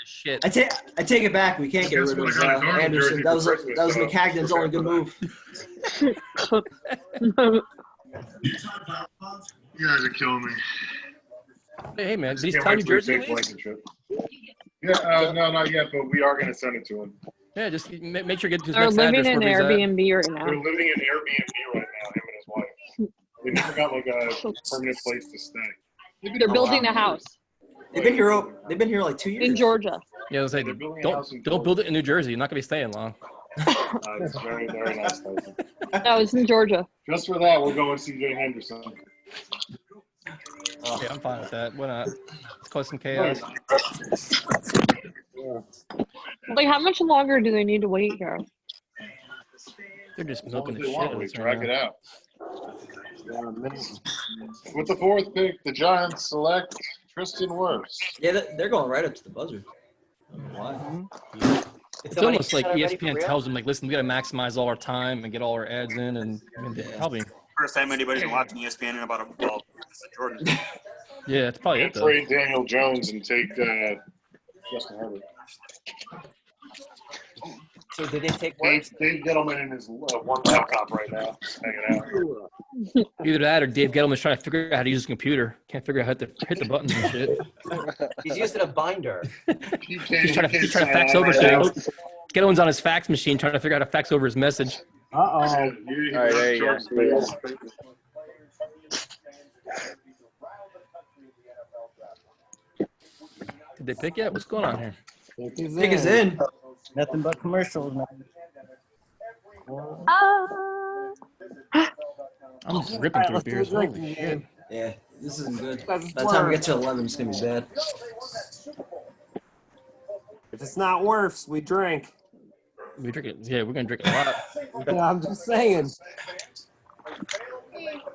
I take it back. We can't get rid of Anderson. That was McCagnon's only good move. You guys are killing me. Hey man, did he sign New Jersey? Yeah, no, not yet, but we are going to send it to him. Yeah, just make sure you get to his They're next living address in wherever he's at. Airbnb right now. They're living in Airbnb right now, him and his wife. They never got like a permanent place to stay. They're building a house They've been here like 2 years. in Georgia. Yeah, I was like, don't build it in New Jersey. You're not gonna be staying long. It's very, very nice. No, it's in Georgia. Just for that, we'll go and see Jay Henderson. Yeah, I'm fine with that. Why not? Let's cause some chaos. Like, how much longer do they need to wait here? They're just milking the They shit want, out of we this drag right it now. out. With the 4th pick, the Giants select Tristan Wirfs. Yeah, they're going right up to the buzzer. I don't know why. It's almost like ESPN tells them, like, listen, we got to maximize all our time and get all our ads in, and probably. First time anybody's been watching ESPN in about Jordan. Yeah, it's probably it, though. Trade Daniel Jones and take Justin Herbert. So did they take Dave Gettleman in his one laptop right now, hanging out. Either that or Dave Gettleman's trying to figure out how to use his computer. Can't figure out how to hit the buttons and shit. He's using a binder. He's trying to fax over things. Gettleman's on his fax machine trying to figure out how to fax over his message. All right, there you go. Did they pick yet? What's going on here? Pick is in. Nothing but commercials, man. I'm just ripping through beers. Holy shit. Yeah, this isn't good. By the time we get to 11, it's gonna be bad. If it's not Wirfs, we drink. We drink it. Yeah, we're gonna drink a lot. Yeah, I'm just saying.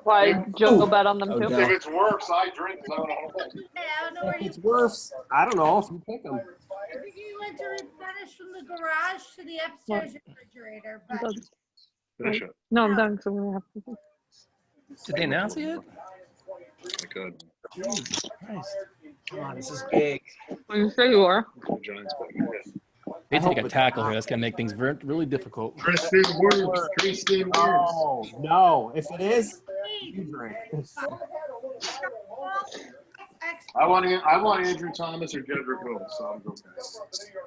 Why Joe bet on them too? If it's Wirfs, I drink. If it's Wirfs, I don't know if you pick them. I think he went to replenish from the garage to the upstairs refrigerator. But Finish it. No, I'm done. So we're gonna have to. Did they announce it yet? I could. Jesus Christ. Come on, this is big. You sure you are? Giants They take a tackle here. That's gonna make things really difficult. Tristan Wirfs. Tristan Wirfs. Oh, no. If it is, you drink. I want Andrew Thomas or Jedrick Wills, so I'm okay.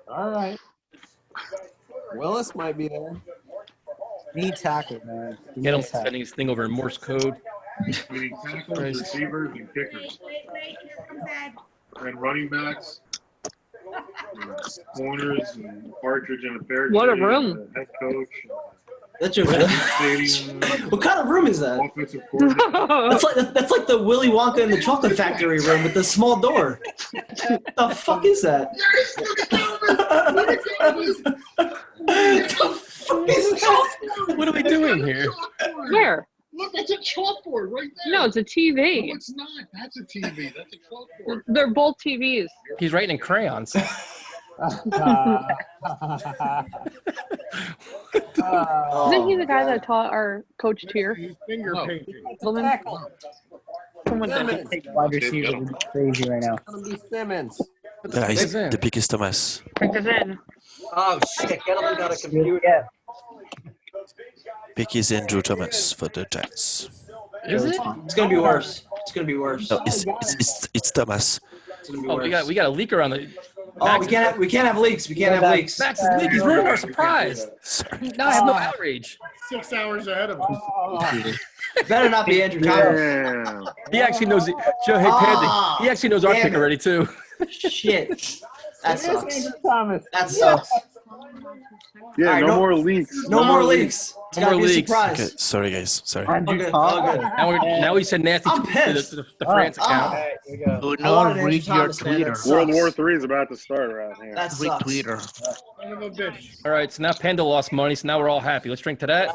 All right. Willis might be there. Need tackle, man. Get him sending his thing over in Morse code. We need tackles, receivers, and kickers. wait, here comes Ed. And running backs, corners, and Partridge and a fair. What a room. Head coach. That's your what kind of room is that? Offensive coordinator. That's like the Willy Wonka in the Chocolate Factory room with the small door. The fuck is that? What are we doing here? Where? Look, that's a chalkboard right there. No, it's a TV. No, it's not. That's a TV. That's a chalkboard. They're both TVs. He's writing in crayons. Isn't he the guy that taught our coach Tier? Finger painting. Someone that takes wide receiver would be crazy right now. It's gonna be Simmons. Guys, the pick is Thomas. Pick is in. Oh shit! Gettleman got a computer. Yeah. Pick is Andrew Thomas for the Giants. Is it? It's gonna be worse. It's gonna be worse. No, it's Thomas. It's gonna be Oh, worse. we got a leaker on the. Oh, we can't have leaks. We can't have leaks. Max is leak. He's ruining our surprise. Now I have no outrage. 6 hours ahead of us. Better not be Andrew Thomas. He actually knows it. Joe, hey, Pandy. He actually knows our pick already too. Shit. That sucks. Thomas. That sucks. Yeah, All right, no more leaks. No more leaks. It's No gotta more be a leaks. surprise. Okay, sorry guys, sorry. Okay, all good. Now he said nasty I'm to pissed. the France account. Do I wanted Andrew Thomas, man. That World sucks. War III is about to start around here. That sucks. Son of a bitch. All right, so now Panda lost money, so now we're all happy. Let's drink to that.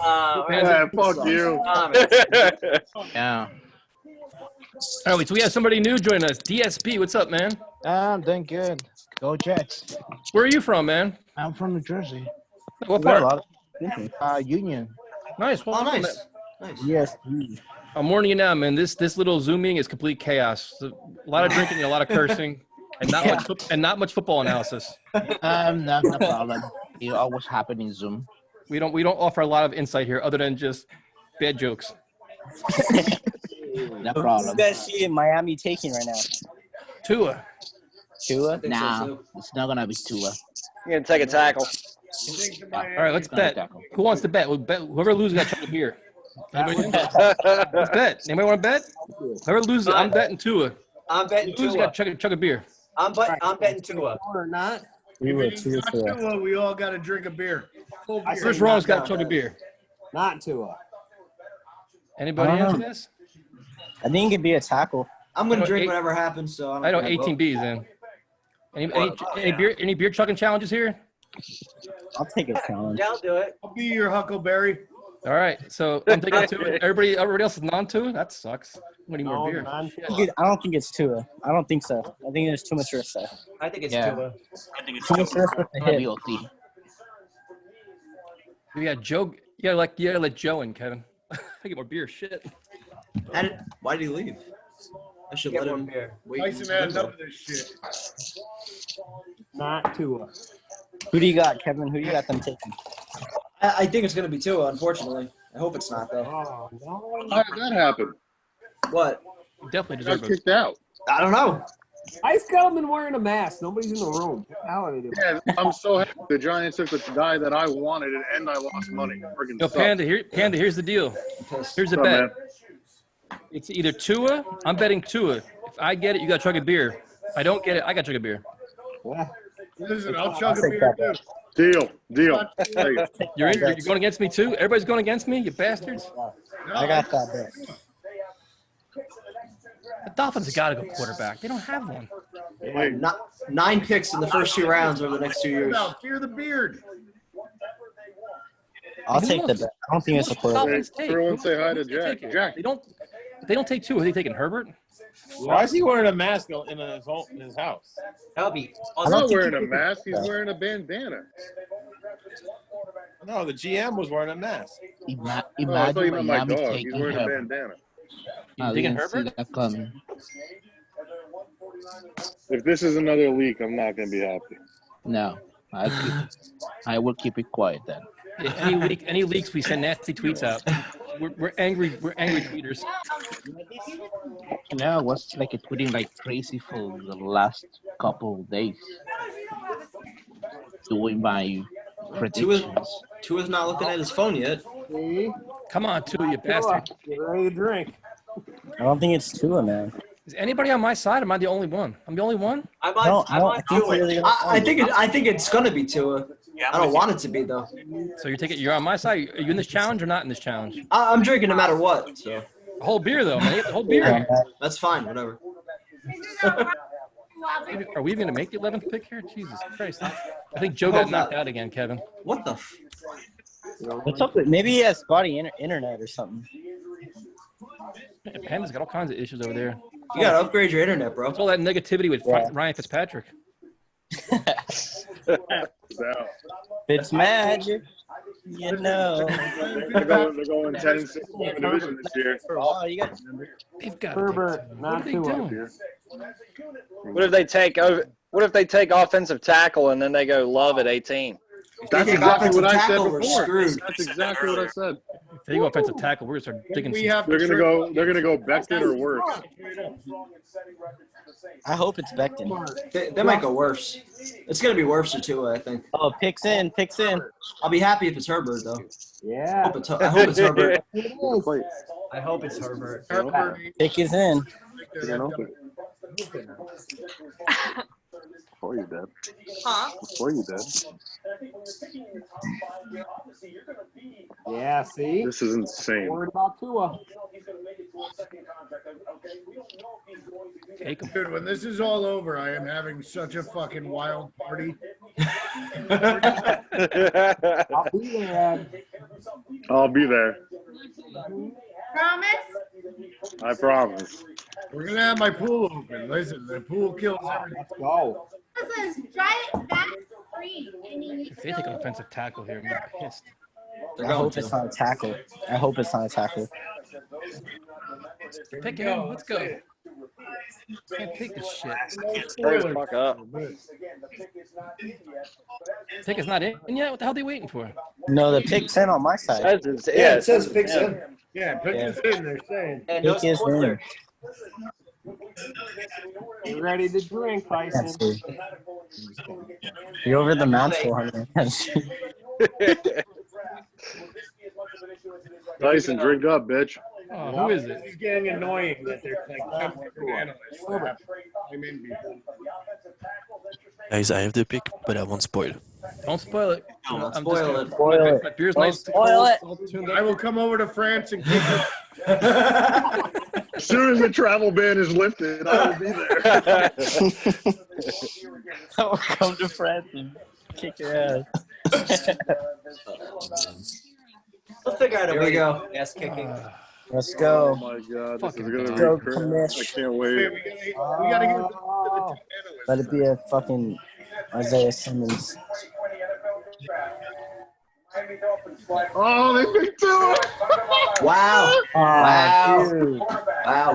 Yeah, fuck you. Yeah. All right, so we have somebody new joining us. DSP, what's up, man? I'm doing good. Go Jets. Where are you from, man? I'm from New Jersey. What We got a part? lot of Union. Nice. Well, Oh, nice. Nice. Yes. I'm warning you now, man. This little Zoom meeting is complete chaos. A lot of drinking, and a lot of cursing, and not much football analysis. No problem. It always happen in Zoom. We don't offer a lot of insight here, other than just bad jokes. No problem. Who you guys see Miami taking right now? Tua. Tua? Nah, it's not gonna be Tua. You're gonna take a tackle. All right, let's bet. Who wants to bet? We'll bet. Whoever loses got to chug a beer. Anybody? Let's bet. Anybody want to bet? Whoever loses, I'm betting Tua. I'm betting Who's Tua. got chug a beer? I'm betting Tua. Or not. We were If it's not Tua, we all got to drink a beer. Full beer. Chris Raw's got to chug a beer. Not Tua. Anybody I don't answer know. this? I think it could be a tackle. I'm gonna I know drink eight- whatever happens. So I know 18 B's in. Any beer challenges here? I'll take a challenge. Yeah, I'll do it. I'll be your Huckleberry. All right, so I'm taking Tua. Everybody else is non-Tua. That sucks. We need more beer. I don't think it's Tua. I don't think so. I think there's too much risk there. I think it's Yeah. Tua. I think it's Too much risk with the Gonna hit. be OT. We got Joe. Yeah, let Joe in, Kevin. I get more beer. Shit. Why did he leave? I should Get let one him beer. wait. Tyson had enough of this shit. Not Tua. Who do you got, Kevin? Who do you got them taking? I think it's gonna be Tua. Unfortunately, I hope it's not though. Oh, no. How did that happen? What? You definitely Got deserve it. kicked out. I don't know. Ice Gelman wearing a mask. Nobody's in the room. What the hell are they doing? Yeah, I'm so happy the Giants took the guy that I wanted, and I lost money. Friggin' Yo, sucks. Panda, here's the deal. Here's the What's up, bet. man? It's either Tua. I'm betting Tua. If I get it, you got to chug a beer. If I don't get it, I got to chug a beer. Yeah. Listen, I'll chug a take beer that too. Deal. Take it. You're going against me too? Everybody's going against me, you bastards. I got that bet. The Dolphins have got to go quarterback. They don't have one. Wait, Not 9 picks in the first 2 rounds over the next 2 years. Now, fear the beard. I'll take the bet. I don't think it's a quarterback. Dolphins take? everyone say hi to Jack. Take it. Jack. They don't take Tua. Are they taking Herbert? Why is he wearing a mask in his house? That'll be. He's don't not think wearing he a did mask. He's that. wearing a bandana. No, the GM was wearing a mask. Oh, I thought Imagine you meant my Miami dog. He's taking wearing a Herbert. bandana. I digging didn't see Herbert? that coming. If this is another leak, I'm not going to be happy. No, I will keep it quiet then. Yeah, any leaks, we send nasty tweets out. We're angry. We're angry tweeters. You know, I was like tweeting like crazy for the last couple of days, doing my predictions. Tua's not looking at his phone yet. Come on, Tua, you bastard. Get ready to drink. I don't think it's Tua, man. Is anybody on my side? Am I the only one? I'm the only one? I'm I on. don't. I don't. I think Tua. really. I think it's gonna be Tua. Yeah, I don't want it to be though. So you're on my side. Are you in this challenge or not in this challenge? I'm drinking no matter what. So A whole beer though, man. You get the whole beer. that's fine. Whatever. Are we even gonna make the 11th pick here? Jesus Christ! I think Joe got knocked out again, Kevin. What the? What's up with? Maybe he has spotty internet or something. Man, Panda's got all kinds of issues over there. You gotta upgrade your internet, bro. What's all that negativity with Yeah. Ryan Fitzpatrick? It's magic. You know. They're going 10-6 in the division this year. Oh, you got. They've got Herbert, what not are they Tua. doing? What if they take over? What if they take offensive tackle and then they go Love at 18? That's Take exactly offensive what I said tackle, we're before. screwed. That's exactly what I said. If they go offensive tackle, we're gonna start digging. We Some, have They're gonna go. They're gonna go Becton or worse. I hope it's Becton. They might go worse. It's gonna be worse for Tua, I think. Oh, picks in. I'll be happy if it's Herbert though. Yeah. I hope it's Herbert. I hope it's Herbert. Herbert. Pick is in. Before you dead. Huh? Before you dead. Yeah, see? This is insane. Worried about Tua. take 'em. Dude, when this is all over, I am having such a fucking wild party. I'll be there, Ed. I'll be there. Promise? I promise. We're gonna have my pool open. Listen, the pool kills everything. Let's go. This is giant back free. And you If they take an offensive tackle here, I'm gonna be pissed. They're I going hope to. it's not a tackle. I hope it's not a tackle. Pick him. Let's go. Can't take this shit. Hurry the fuck up. Pick is not in yet. What the hell are they waiting for? No, the pick's in on my side. Yeah, it says picks in. Yeah, pick is in. They're saying. And no Pick is spoiler. You ready to drink, Tyson? That's it. You're over the mountain 400. Tyson, drink up, bitch. Oh, who is it? It's getting annoying that they're like analysts. I mean, Guys, I have the pick, but I won't spoil. Don't spoil it. Don't I'm spoil just it. gonna, my beer's nice. Spoil it. I will come over to France and kick it. As soon as the travel ban is lifted, I will be there. I'll come to France and kick your ass. We'll figure out a Here way we go. to ass kicking. Let's Oh go. my god, this is Fucking gonna go, be crazy. Commish. I can't wait. We gotta get to the analysts. Let it be a fucking Isaiah Simmons. Oh, they picked two. Wow. Wow. Dude. Wow.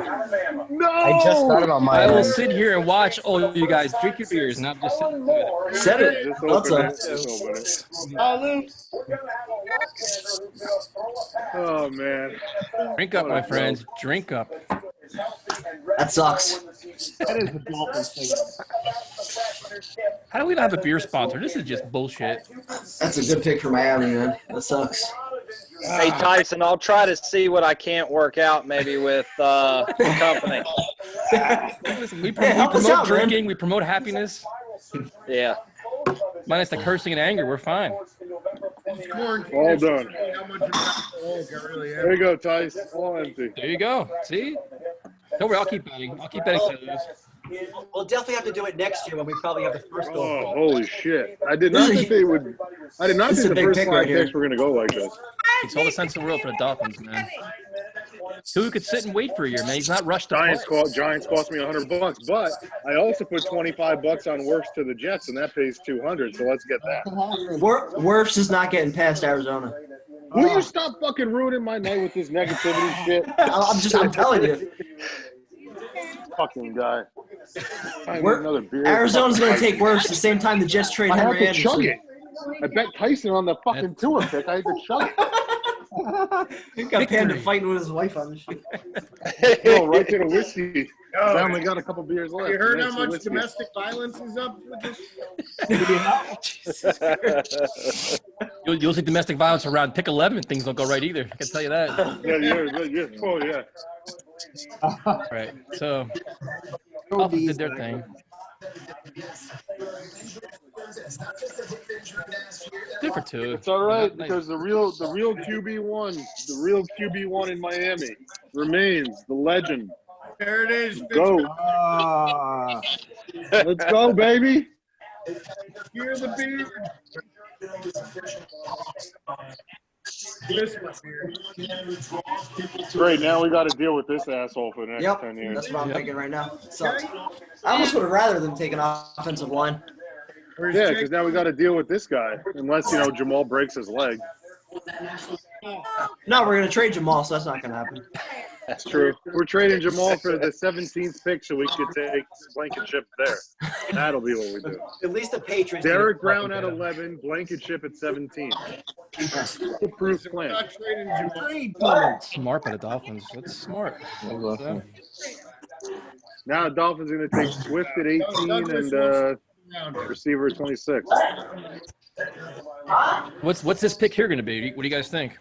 No. I just thought about my I will sit here and watch all of you guys drink your beers, and I'm just sitting there. Said it. Just What's open up? it. Just open it. Oh, Oh man. Drink up, my friends. Drink up. That sucks. That is the Dolphins thing. How do we not have a beer sponsor? This is just bullshit. That's a good pick for Miami, man. That sucks. Hey Tyson, I'll try to see what I can't work out maybe with the company. Listen, we help us promote out, man. drinking. We promote happiness. Yeah. Minus the cursing and anger, we're fine. All done. There you go, Tice. All empty. There you go. See? Don't worry, I'll keep betting. I'll keep betting till I lose. We'll definitely have to do it next year when we probably have the first Oh, overall. holy shit. I did not think they would. I did not This is think a the big first pick line right here. picks were going to go like this. Makes all the sense in the world for the Dolphins, man. Who could sit and wait for a year, man? He's not rushed to play. Giants cost me $100, but I also put $25 on Wirfs to the Jets, and that pays $200. So let's get that. Wirfs is not getting past Arizona. Will you stop fucking ruining my night with this negativity shit? I'm telling you. Fucking guy. I need We're- another beer. Arizona's going to take Wirfs the same time the Jets trade I had Henry to chug Anderson. it. I bet Tyson on the fucking Tua pick. I had to chug it. Got Panda fighting with his wife on the shit. Go right to the whiskey. I only got a couple beers left. You heard how That's the much whiskey. domestic violence is up with this? You'll see domestic violence around pick 11. Things don't go right either. I can tell you that. Yeah. Oh, yeah. Right. So, Dolphins did their thing. Good for two. It's all right because the real QB1 in Miami remains the legend. There it is. Go. Let's go, baby. Hear the beer. This one here. Great. Now we got to deal with this asshole for the next Yep, 10 years. that's what I'm thinking right now. It sucks. I almost would have rather them take an offensive line. Yeah, because now we got to deal with this guy, unless Jamal breaks his leg. No, we're going to trade Jamal, so that's not going to happen. That's true. We're trading Jamal for the 17th pick so we could take Blankenship there. That'll be what we do. At least the Patriots. Derek Brown at 11, Blankenship at 17. Approved plan. Smart by the Dolphins. That's smart. Now Dolphins are going to take Swift at 18 and receiver at 26. What's this pick here going to be? What do you guys think?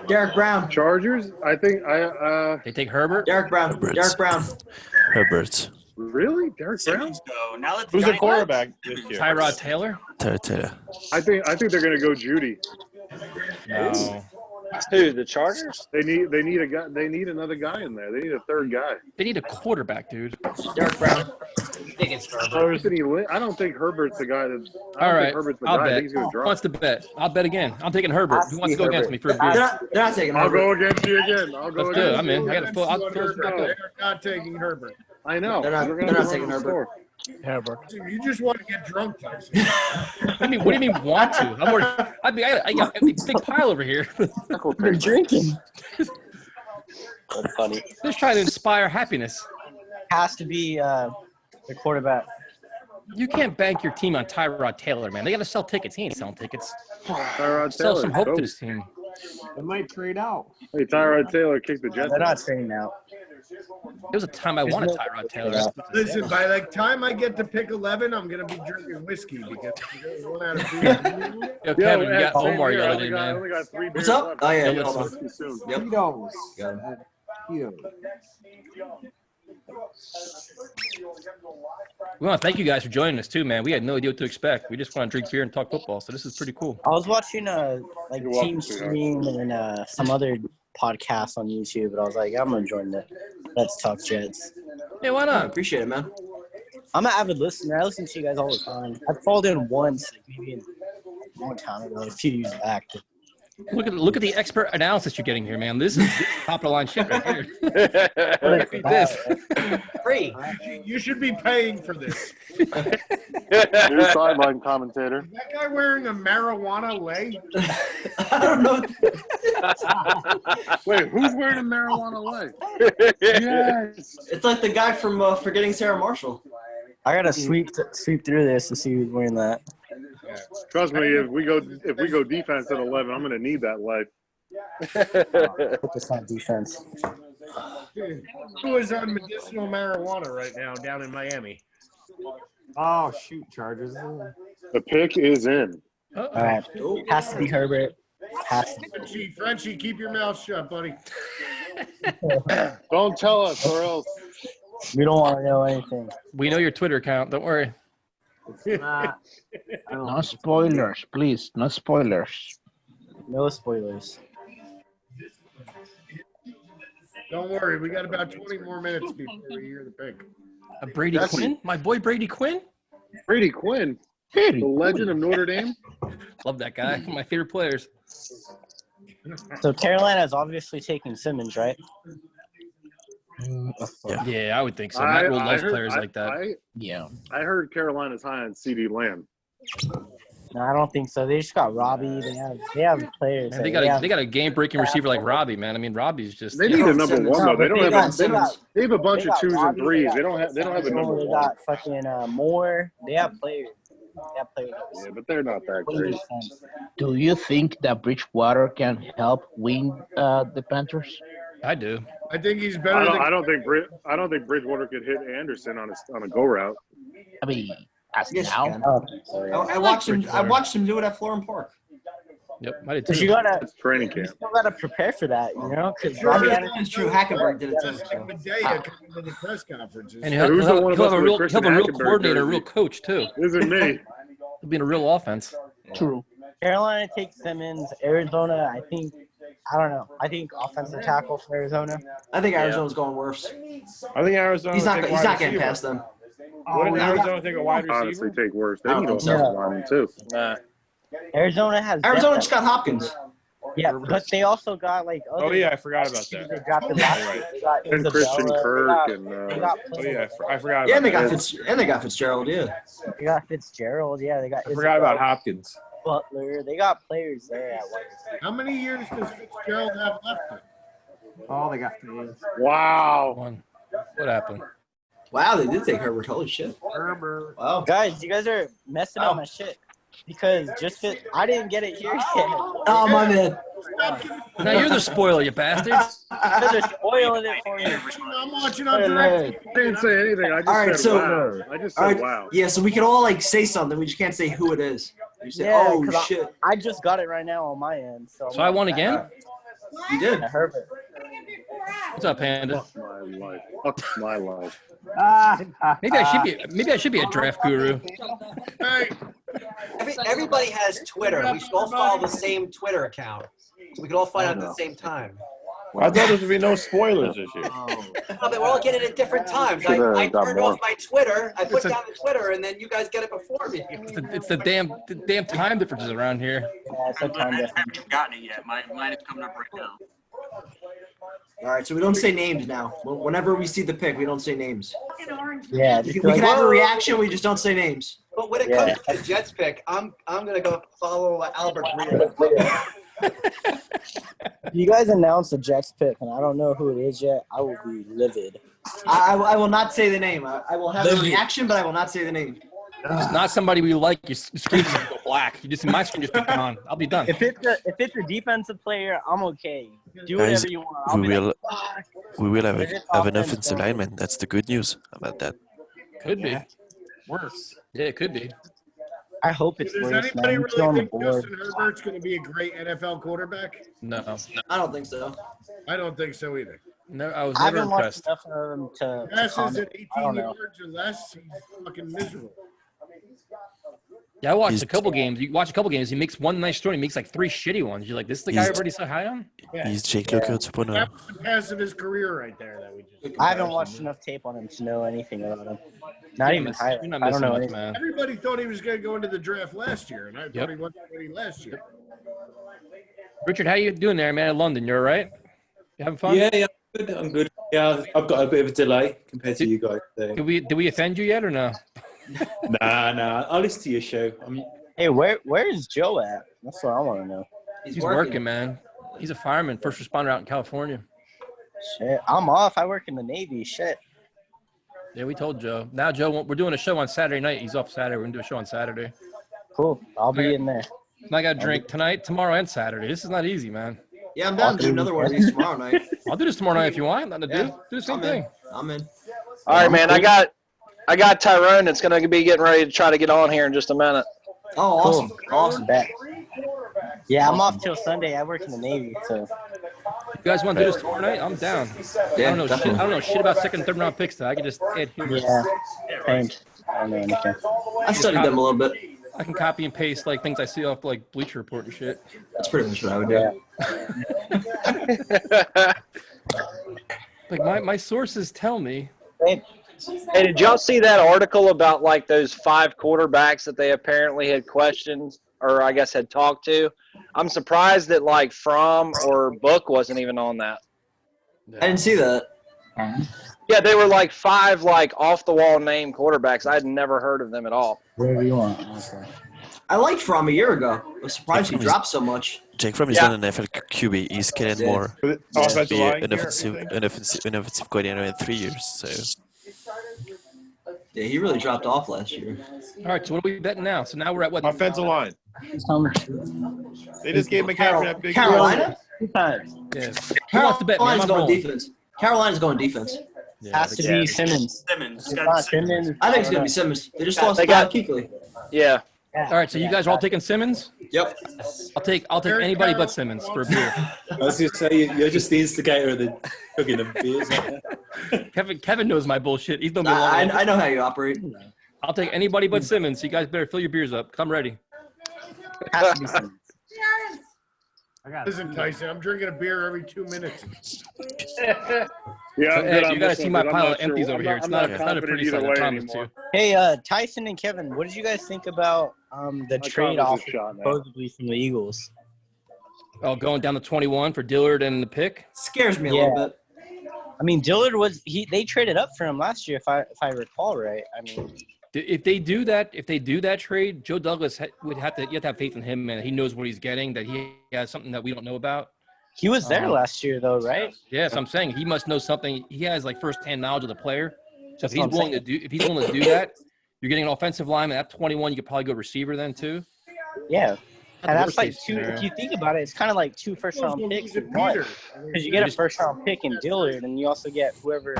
Derek Brown. Chargers? I think they take Herbert. Derek Brown. Derek Brown. Herbert. Really? Derek Brown? Who's the quarterback this year? Tyrod Taylor. Taylor. I think they're going to go Judy. No. Who? The Chargers? They need a guy. They need another guy in there. They need a third guy. They need a quarterback, dude. Derek Brown. I don't think Herbert's the guy that. All right, Herbert's the I'll guy. I bet. think he's going to Who drop. wants to bet? I'll bet again. I'm taking Herbert. Who wants to go against me for a beer? They're not taking I'll Herbert. go against you again. I'll go Let's do it. against I'm you. in. I got a full. I'll throw this back up. They're not taking Herbert. I know. They're not We're gonna taking run the Herbert. score. Herbert. You just want to get drunk, Tyson. What do you mean want to? I got a big pile over here. You're drinking. That's funny. Just trying to inspire happiness. Has to be the quarterback. You can't bank your team on Tyrod Taylor, man. They got to sell tickets. He ain't selling tickets. Tyrod Sell Taylor. some hope Go. to this team. They might trade out. Hey, Tyrod Taylor kicked the Jets. They're not trading out. There was a time I wanted Tyrod Taylor. Listen, by the time I get to pick 11, I'm going to be drinking whiskey because one out of beer. Yo, Kevin, you got same Omar here. yelling in, I man. only got 3 beers What's up? left. Oh, yeah. Yo, Hold listen. on. Soon. Yep. Cheetos. We want to thank you guys for joining us too, man. We had no idea what to expect. We just want to drink beer and talk football, so this is pretty cool. I was watching You're Team welcome, sweetheart. Stream and some other podcasts on YouTube, but I was like, I'm gonna join the Let's Talk Jets. Yeah, why I not? appreciate it, man. I'm an avid listener. I listen to you guys all the time. I've called in once, like maybe a long time ago, a few years back. Look at the expert analysis you're getting here, man. This is top of the line shit right here. Read this. Free. You should be paying for this. New sideline commentator. Is that guy wearing a marijuana lei? I don't know. Wait, who's wearing a marijuana leg? Yes. It's like the guy from Forgetting Sarah Marshall. I gotta sweep through this to see who's wearing that. Trust me, if we go defense at 11, I'm gonna need that leg. Put this on defense. Who is on medicinal marijuana right now down in Miami? Oh, shoot, Chargers. The pick is in. All right. Has to be Herbert. Has to be. Frenchie, keep your mouth shut, buddy. Don't tell us, or else. We don't want to know anything. We know your Twitter account. Don't worry. No spoilers, please. No spoilers. No spoilers. Don't worry, we got about 20 more minutes before we hear the pick. Brady Quinn? My boy Brady Quinn? Brady Quinn, the legend of Notre Dame. Love that guy. One of my favorite players. So Carolina's obviously taking Simmons, right? Yeah, I would think so. Matt Rule loves players like that. Yeah. I heard Carolina's high on CD Lamb. No, I don't think so. They just got Robbie. They have players. Man, they got a game breaking receiver like Robbie, man. I mean, Robbie's just. They need a number one though. They don't have. They have a bunch of 2s and Robbie, 3s. They don't have a number They one. got fucking Moore. They have players. Yeah, but they're not that great. Do you think that Bridgewater can help win the Panthers? I do. I think he's better I don't think Bridgewater could hit Anderson on a go route. I mean, as Yes, now. you can. I watched him. I watched him do it at Florham Park. Yep, I did Because too. you gotta, It's training you camp. still gotta prepare for that, you know. Because It's true. Hackenberg did it too. like So. Medea coming to the press conferences. And he'll Who's the one have of us a with real Christian Hackenberg coordinator, a real jersey? coach too. Isn't me? He'll be in a real offense. True. Carolina takes Simmons. Arizona, I don't know. I think offensive tackle for Arizona. I think Arizona's going worse. I think Arizona. He's not. take He's wide not getting receiver. past them. What did Arizona take a wide Honestly, receiver? take worse. They I don't need think offensive so. linemen too. Arizona has Arizona depth. just got Hopkins. Yeah, but they also got like other. Oh yeah, I forgot about They that. drafted last year. They got And Christian Isabella. Kirk They and got Oh yeah, I forgot. Yeah, About and they that. got Fitzgerald. Yeah. They got Fitzgerald. Yeah, they got. I forgot about Hopkins. Butler. They got players there at wide receiver. How many years does Fitzgerald have left? Oh, they got 3 years. Wow. One. What happened? Wow, they did take Herbert. Holy shit. Herbert. Wow. Guys, you guys are messing up my shit because I didn't get it here yet. Oh my man. Now you're the spoiler, you bastards. You guys are spoiling it for me. I'm watching on direct. I didn't say anything. I just All right, said so- wow. I just All said right. wow. Yeah, so we can all like say something. We just can't say who it is. You say, Yeah, oh 'cause shit. I just got it right now on my end. So So I won again? You did. Herbert. What's up, Panda? Fuck my life. Fuck my life. Maybe I should be a draft guru. Hey, Everybody has Twitter. We should all follow the same Twitter account, so we can all find out at the same time. I thought there would be no spoilers this year. No, but we're all getting it at different times. Should've I got turned more. off my Twitter. I put It's a- down the Twitter, and then you guys get it before me. It's the damn time differences around here. Yeah, it's a time I difference. haven't gotten it yet. Mine is coming up right now. All right, so we don't say names now. Whenever we see the pick, we don't say names. Yeah, We can have a reaction. We just don't say names. But when it comes to the Jets pick, I'm gonna go follow Albert Breer. If you guys announce the Jets pick, and I don't know who it is yet, I will be livid. I will not say the name. I will have a reaction, but I will not say the name. It's not somebody we like. Your screen just go black. You just my screen just be on. I'll be done. If it's a defensive player, I'm okay. Do Guys, whatever you want. we will have an offensive lineman. That's the good news about that. Could be. Worse. Yeah, it could be. I hope it's Does worse, anybody man. really think Justin Herbert's going to be a great NFL quarterback? No. I don't think so. I don't think so either. No, I was I never haven't watched impressed. enough of him to Passes comment. at I don't 18 know. yards or less, he's fucking miserable. Yeah, I watched a couple games. You watch a couple games. He makes one nice throw. He makes like 3 shitty ones. You're like, this is the guy everybody so high on? He's Jake Locker 2.0. That was the pass of his career right there. That we just. I haven't watched enough tape on him to know anything about him. Not even highlights. I don't know anything. man. Everybody thought he was going to go into the draft last year, and I thought he wasn't ready last year. Richard, how you doing there, man, in London? You all right? You having fun? Yeah, I'm good. Yeah, I've got a bit of a delay compared to you guys. So. Did we offend you yet or no? Nah. I'll listen to your show. Hey, where is Joe at? That's what I want to know. He's working, man. He's a fireman, first responder out in California. Shit, I'm off. I work in the Navy. Shit. Yeah, we told Joe. Now, Joe, we're doing a show on Saturday night. He's off Saturday. We're going to do a show on Saturday. Cool. I'll be in there. I got to drink tonight, tomorrow, and Saturday. This is not easy, man. Yeah, I'm down to do another one of these tomorrow night. I'll do this tomorrow night if you want. Nothing to do. Do the same thing. I'm in. All right, man. I got Tyrone that's going to be getting ready to try to get on here in just a minute. Oh, awesome. Cool. Awesome. Bet. Yeah, I'm off till Sunday. I work in the Navy, so. You guys want to do this tomorrow night? I'm down. Yeah, I don't know shit about second and third round picks, though. I can just add here. Yeah. Thanks. I don't know anything. I studied them a little bit. I can copy and paste like things I see off like Bleacher Report and shit. That's pretty much what I would do. Like my sources tell me. Hey, did y'all see that article about like those 5 quarterbacks that they apparently had questioned or I guess had talked to? I'm surprised that like Fromm or Book wasn't even on that. I didn't see that. Yeah, they were like 5 like off the wall name quarterbacks. I had never heard of them at all. Whatever you want. Okay. I liked Fromm a year ago. I was surprised he dropped so much. Jake Fromm is not an NFL QB. He's Kellen Moore. Offensive Be line an here, offensive coordinator in 3 years. So Yeah, he really dropped off last year. All right, so what are we betting now? So now we're at what? Offensive line. They just gave McCaffrey that big Carolina? Yeah. Who wants to bet, man? Carolina's I'm going rolling. defense. Carolina's going defense. Has to be Simmons. Simmons. Simmons. I think it's going to be Simmons. They just lost They Kyle got- Kuechly. Yeah. All right, so you guys are all taking Simmons? Yep. I'll take anybody but Simmons for a beer. I was going to say, you're just the instigator of the cooking of beers. Kevin knows my bullshit. He's known me long I enough. know how you operate. I'll take anybody but Simmons. So you guys better fill your beers up. Come ready. Has to be Simmons. Listen, Tyson, I'm drinking a beer every 2 minutes. Yeah, I'm Ed, good on you gotta this see one, my dude. I'm pile not of sure. empties over here. It's I'm not a confident pretty either sight. I way promise anymore. to. Hey, Tyson and Kevin, what did you guys think about the trade was a off shot, man. supposedly from the Eagles? Oh, going down to 21 for Dillard and the pick? Scares me a little bit. I mean, Dillard they traded up for him last year, if I recall right. I mean, If they do that trade, Joe Douglas you have to have faith in him, man. He knows what he's getting, that he has something that we don't know about. he was there last year, though, right? Yes, I'm saying he must know something. He has like firsthand knowledge of the player. So That's what I'm if he's willing to do that, you're getting an offensive lineman at 21. You could probably go receiver then too. Yeah. And that's like worst-case two. scenario. If you think about it, it's kind of like 2 first-round picks in one. Because you get a first-round pick in Dillard, and you also get whoever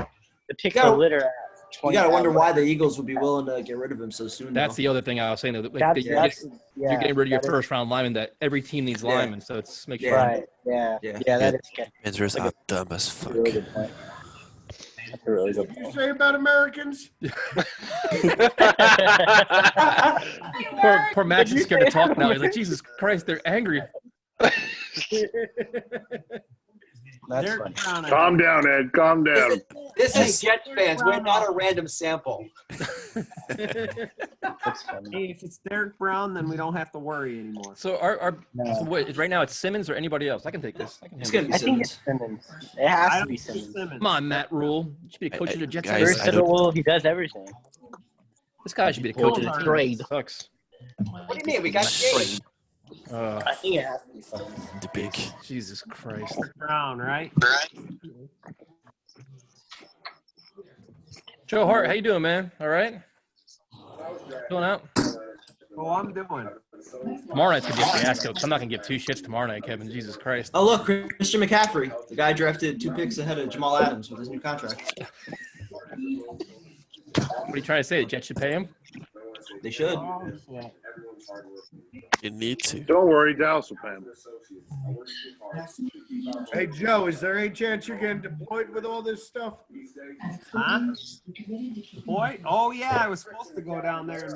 the pick gotta- for litter at You 20. got to wonder why the Eagles would be willing to get rid of him so soon. That's though. the other thing I was saying. That, like, That's- you're yeah, getting rid of your that is- first-round lineman. That every team needs Yeah. linemen, so it's make sure. Right. Yeah. Yeah. That is good. Panthers are dumb as fuck. Really good point. That's a really good What you point. say about Americans? Poor Max is scared to talk now. He's like, Jesus Christ, they're angry. That's funny. Calm down, Ed. Calm down. This is Jets fans. We're not a random sample. That's funny. Hey, if it's Derek Brown, then we don't have to worry anymore. So our No. so wait, right now it's Simmons or anybody else? I can take this. I can It's handle gonna be this. I think it's Simmons. It has to be Simmons. Come on, Matt Rule. You should be the coach of the Jets. Guys, I don't- Versatile. He does everything. This guy should be the coach of the team. Trade. Sucks. What do you mean? We got trade. I think it has to be Simmons. The pick. Jesus Christ. Brown, right? Joe Hart, how you doing, man? All right? Filling out? Oh, I'm doing. Tomorrow night's gonna be a fiasco because I'm not gonna give two shits tomorrow night, Kevin. Jesus Christ. Oh, look, Christian McCaffrey. The guy drafted 2 picks ahead of Jamal Adams with his new contract. What are you trying to say? The Jets should pay him? They should. You need to. Don't worry, Dallas will pay him. Hey, Joe, is there any chance you're getting deployed with all this stuff? Huh? Boy, oh yeah, I was supposed to go down there,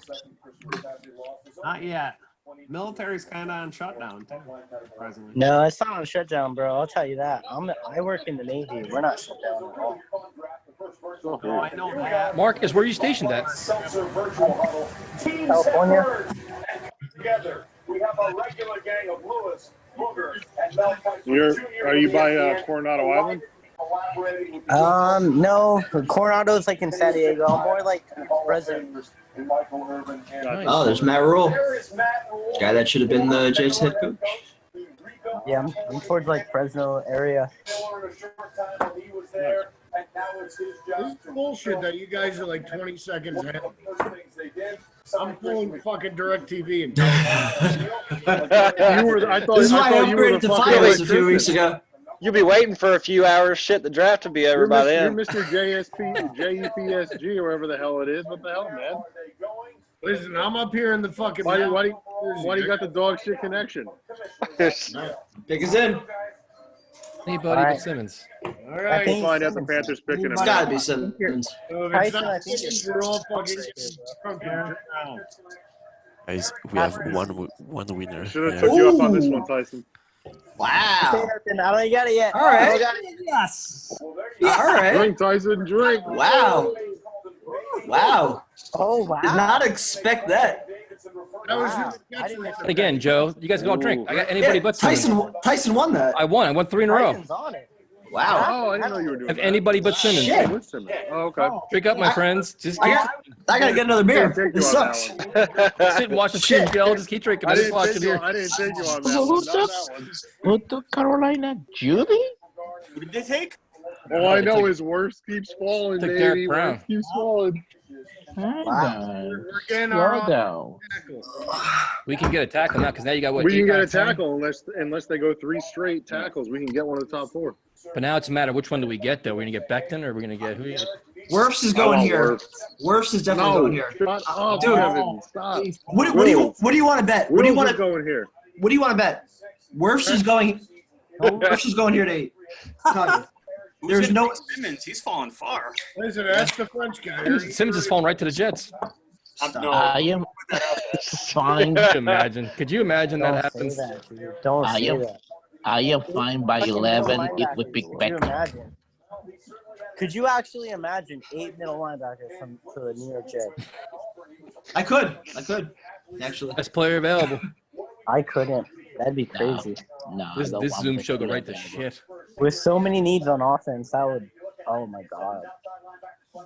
but not yet. Military's kind of on shutdown, too, presently. No, it's not on shutdown, bro. I'll tell you that. I work in the Navy. We're not shut down at all. Oh, I know that. Marcus, where are you stationed at? California. Together, we have a regular gang of Lewis, Booger, and Mel Are you by Coronado Island? No. Coronado's like in San Diego. I'm more like Fresno. Oh, there's Matt Rule. Guy that should have been the Jets head coach. Yeah, I'm towards like Fresno area. This is bullshit that you guys are like 20 seconds ahead. I'm pulling fucking DirecTV and This is why I upgraded to Fios a few weeks ago. You'll be waiting for a few hours. Shit, the draft will be over by then. You're Mr. JEPSG or whatever the hell it is. What the hell, man? Listen, I'm up here in the fucking. Why do you got the dog shit connection? Pick is in. Anybody but Simmons. All right. We'll find out the Panthers picking him. It's got to be Simmons. So if it's not Simmons, we're all fucking drunk. Guys, we have one winner. Should have took you up on this one, Tyson. Wow. I don't got it yet. All right. Yes. All right. Drink, Tyson, drink. Wow. Wow. Oh, wow. Did not expect that. Again, Joe, you guys can all drink. I got anybody but Simmons. Tyson won that. I won. I won 3 in a row. On it. Wow. Oh, I didn't know you were doing Have that. anybody but Simmons. Shit. Oh, okay. Drink up, my friends. Just I gotta get another beer. Can't take This you on sucks. that one. sit and watch the team gel. Just keep drinking. I Just didn't watch take it you here. on that one. Not that one. What the Carolina? Judy? What did they take? All I know is worst keeps falling, Took baby. Derek Brown. Worst keeps falling. We're getting our Slow down. We can get a tackle now because now you got what? We can 8, get 9, a 10? tackle unless they go 3 straight tackles. We can get one of the top 4. But now it's a matter of which one do we get though? We're gonna get Becton or we're gonna get who? Wirfs is going here. Wirfs is definitely going here. Shut up, Dude. Kevin. Stop. What do you want to bet? What do you want to going here? What do you want to bet? Wirfs is going. Wirfs is going here to 8. There's no Simmons. He's falling far. Listen, that's the French guy. Simmons is falling right to the Jets. I am fine. Could you imagine that happens? Don't I say am, that. I am fine by 11 if we pick Could you back. imagine? Could you actually imagine 8 middle linebackers for the New York Jets? I could. Actually. Best player available. I couldn't. That'd be crazy. No, This Zoom show go right to shit. With so many needs on offense, that would. Oh my god.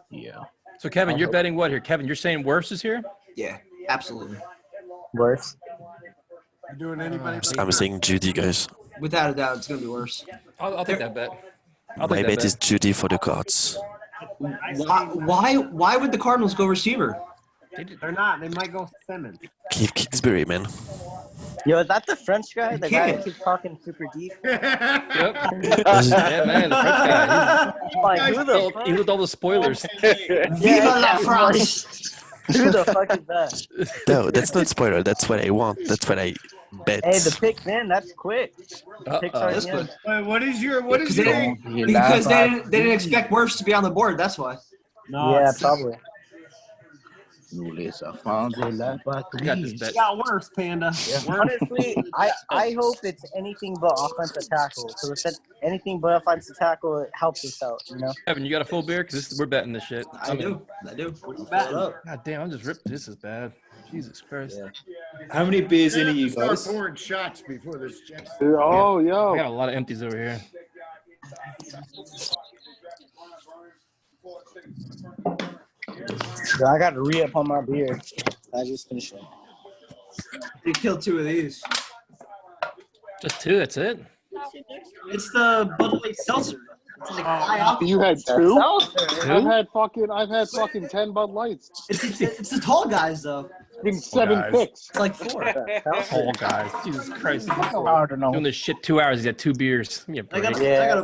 Yeah. So Kevin, you're betting what here? Kevin, you're saying Wirfs is here? Yeah, absolutely. Worse. You doing anybody? I'm saying Judy, guys. Without a doubt, it's gonna be worse. I'll take that bet. My bet is Judy for the Cards. Why would the Cardinals go receiver? They're not. They might go Simmons. Keith Kingsbury, man. Yo, is that the French guy? The guy can't. that keeps talking super deep? Yep. Yeah, man, the French guy. Like, who the fuck? He looked all the spoilers. Viva la France! Who the fuck is that? No, that's not spoiler. That's what I want. That's what I bet. Hey, the pick's in. That's quick. Picks are That's in. good. Wait, what is your Because they didn't expect Wirfs to be on the board. That's why. Yeah, probably. Nous les enfants de la patrie. It got worse, Panda. Honestly, I hope it's anything but offensive tackle. Because if it's anything but offensive tackle, it helps us out, you know? Kevin, you got a full beer? Because we're betting this shit. I do. What are you Fill it betting? up. God damn, I'm just ripped. This is bad. Jesus Christ. How many beers in are you Start guys? pouring shots before this Jets. Oh, I yo. got a lot of empties over here. So I got to re-up on my beer. I just finished it. You killed 2 of these. Just 2, that's it? It's the Bud Light Seltzer. It's like high alcohol. You had 2? Two? I've had fucking 10 Bud Lights. It's the tall guys though. Been 7 guys. picks. It's like 4. Oh, guys. Jesus Christ. Hard to know. Doing this shit 2 hours. He's had 2 beers. Give me a I break. got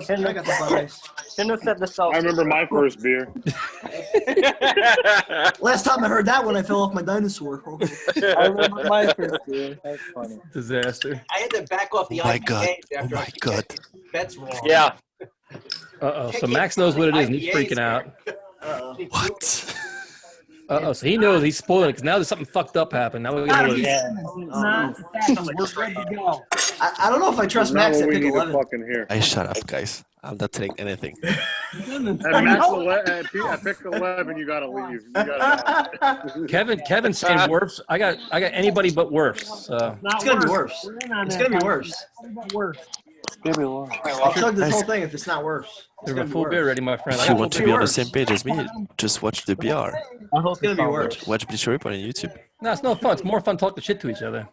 the Bud Lights. Shouldn't have said the seltzer. I remember my first beer. Last time I heard that when I fell off my dinosaur. I remember my first beer. That's funny. Disaster. I had to back off the Oh my IPAs God. after Oh I my God. bets wrong. Yeah. Uh-oh. So Max knows what it is, and he's freaking out. What? Uh-oh. So he knows he's spoiling it, because now there's something fucked up happened. Now we're going to We're good to go. I don't know if I trust Not Max what at we pick need to 11. fucking hear. I shut up, guys. I'm not telling anything. At Max 11, at pick 11, you gotta leave. You gotta. Kevin's saying Werfs. I got anybody but Werfs. So. It's gonna be worse. It's gonna be worse. I'll chug this whole thing if it's not worse. There's a full beer ready, my friend. If you want to be on the same page as me, just watch the BR. I hope It's gonna be worse. Watch Bleach Report on YouTube. No, it's no fun. It's more fun talking shit to each other.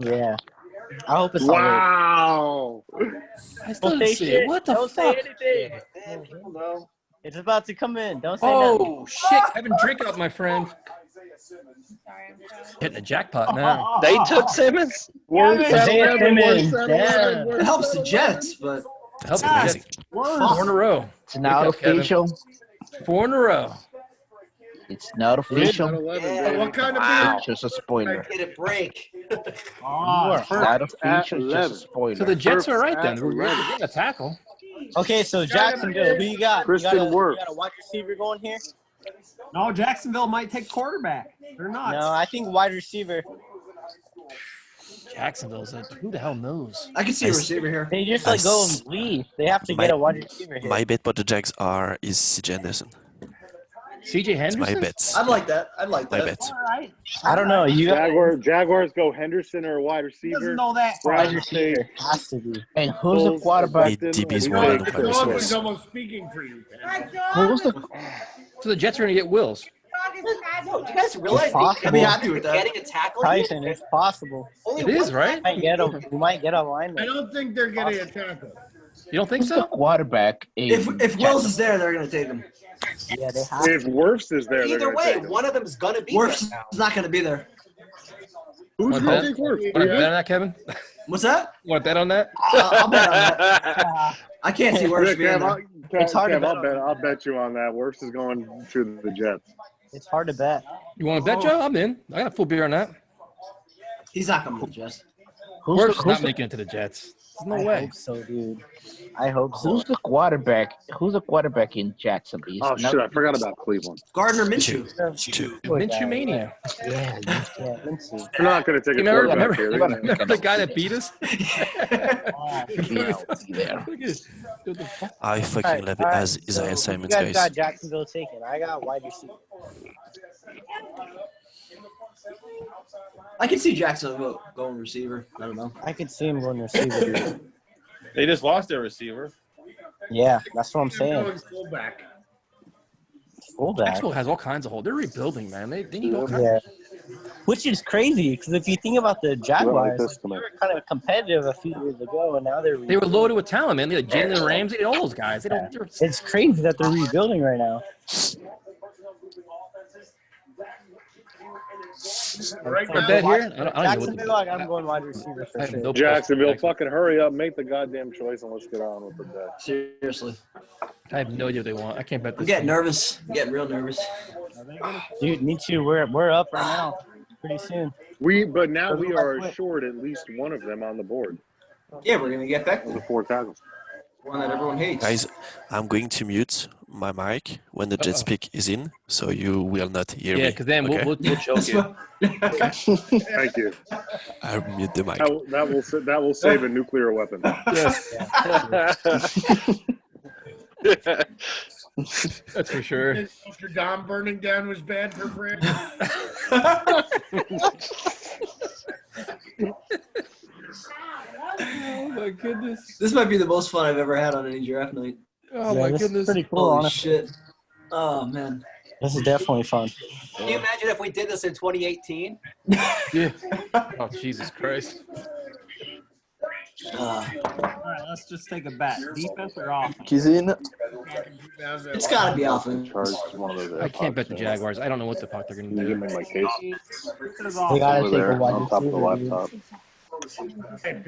Yeah. I hope it's Wow. I still Don't didn't say see shit. it. What the Don't fuck? say anything. It's about to come in. Don't say nothing. Oh, shit. Kevin, drink up, my friend. Hitting the jackpot now. They took Simmons? It helps the Jets, but Helps amazing. 4 in a row. It's not Wake up, Kevin. official. 4 in a row. It's not official. What kind of Wow. beer? It's just a spoiler. Get a break. It's not official. It's just a spoiler. So the Jets are right then. We're getting a tackle. Okay, so Jacksonville, who you got? Kristen you Wirfs. got a wide receiver going here? No, Jacksonville might take quarterback. They're not. No, I think wide receiver. Jacksonville's who the hell knows? I can see a receiver here. They just like go and leave. They have to get a wide receiver here. My bet for the Jags is C.J. Henderson. C.J. It's Henderson? my bets. I'd like that. I'd like My that. bet. All right. I don't know. You got Jaguars go Henderson or wide He doesn't receiver. know that. wide receiver. Has to be. And who's the quarterback? The DBs We want take to the find Dog was source. almost speaking for you. Ken. Who's the So the Jets are going to get Wills. No, do you guys realize It's possible. I'd be happy with that. getting a tackle? Tyson, it's possible. It is, right? We might get a I lineman. don't think they're getting a tackle. You don't think who's the so? quarterback? If Wills is there, they're gonna take him. Yeah, they have. If Wirfs is there, they're Either gonna way, take him. one of them's gonna be Wirfs there now. is not gonna be there. Who's Want gonna to take Wirfs? bet on that, Kevin? What's that? Want to bet on that? I'll bet on that. I can't see Wirfs being there. It's hard to Kev, bet I'll bet you on that. Wirfs is going to the Jets. It's hard to bet. You want to bet, Joe? I'm in. I got a full beer on that. He's not coming to the Jets. Wirfs is not making it to the Jets. There's no I way. hope so, dude. I hope so. Who's the quarterback? Who's the quarterback in Jacksonville? Oh shit! I forgot about Cleveland. Gardner Minshew. Minshew Mania. Yeah, Minshew. They're not going to take a Remember, quarterback here. They're remember the guy that beat us? I fucking love it as Isaiah Simons, You guys guys. got Jacksonville taken. I got wide receiver. I can see Jacksonville going receiver. I don't know. I could see him going receiver. Dude. They just lost their receiver. Yeah, that's what I'm saying. Going fullback. Fullback. Jacksonville has all kinds of holes. They're rebuilding, man. They need all kinds Yeah. of Which is crazy because if you think about the Jaguars, this they were kind of competitive a few years ago, and now they're They were loaded with talent, man. They had Jalen Ramsey, they had all those guys. They don't. they're- It's crazy that they're rebuilding right now. Right I now, bet here. I don't know what Jacksonville, I'm going wide receiver for I have sure. no Jacksonville, fucking hurry up, make the goddamn choice, and let's get on with the day. Seriously. I have no idea what they want. I can't bet I'm this. getting thing. nervous. I'm getting real nervous. Dude, me too. We're up right now. Pretty soon. But now we are assured at least one of them on the board. Yeah, we're gonna get back The 4 tackles. one that everyone hates. Guys, I'm going to mute my mic when the Jets pick is in, so you will not hear me. Yeah, because then okay? we'll choke you. Thank you. I'll mute the mic. That will save a nuclear weapon. Yes. That's for sure. Notre Dame burning down was bad for France. Oh my goodness. This might be the most fun I've ever had on any draft night. Oh my this is goodness. pretty cool, Holy honestly. shit. Oh man. This is definitely fun. Can you imagine if we did this in 2018? Yeah. Oh Jesus Christ. All right, let's just take a bet. Defense or offense? He's in. It's gotta be offense. I can't bet the Jaguars. I don't know what the fuck they're gonna do. Give me my case. They gotta Over take there a wide on top of the receiver. laptop.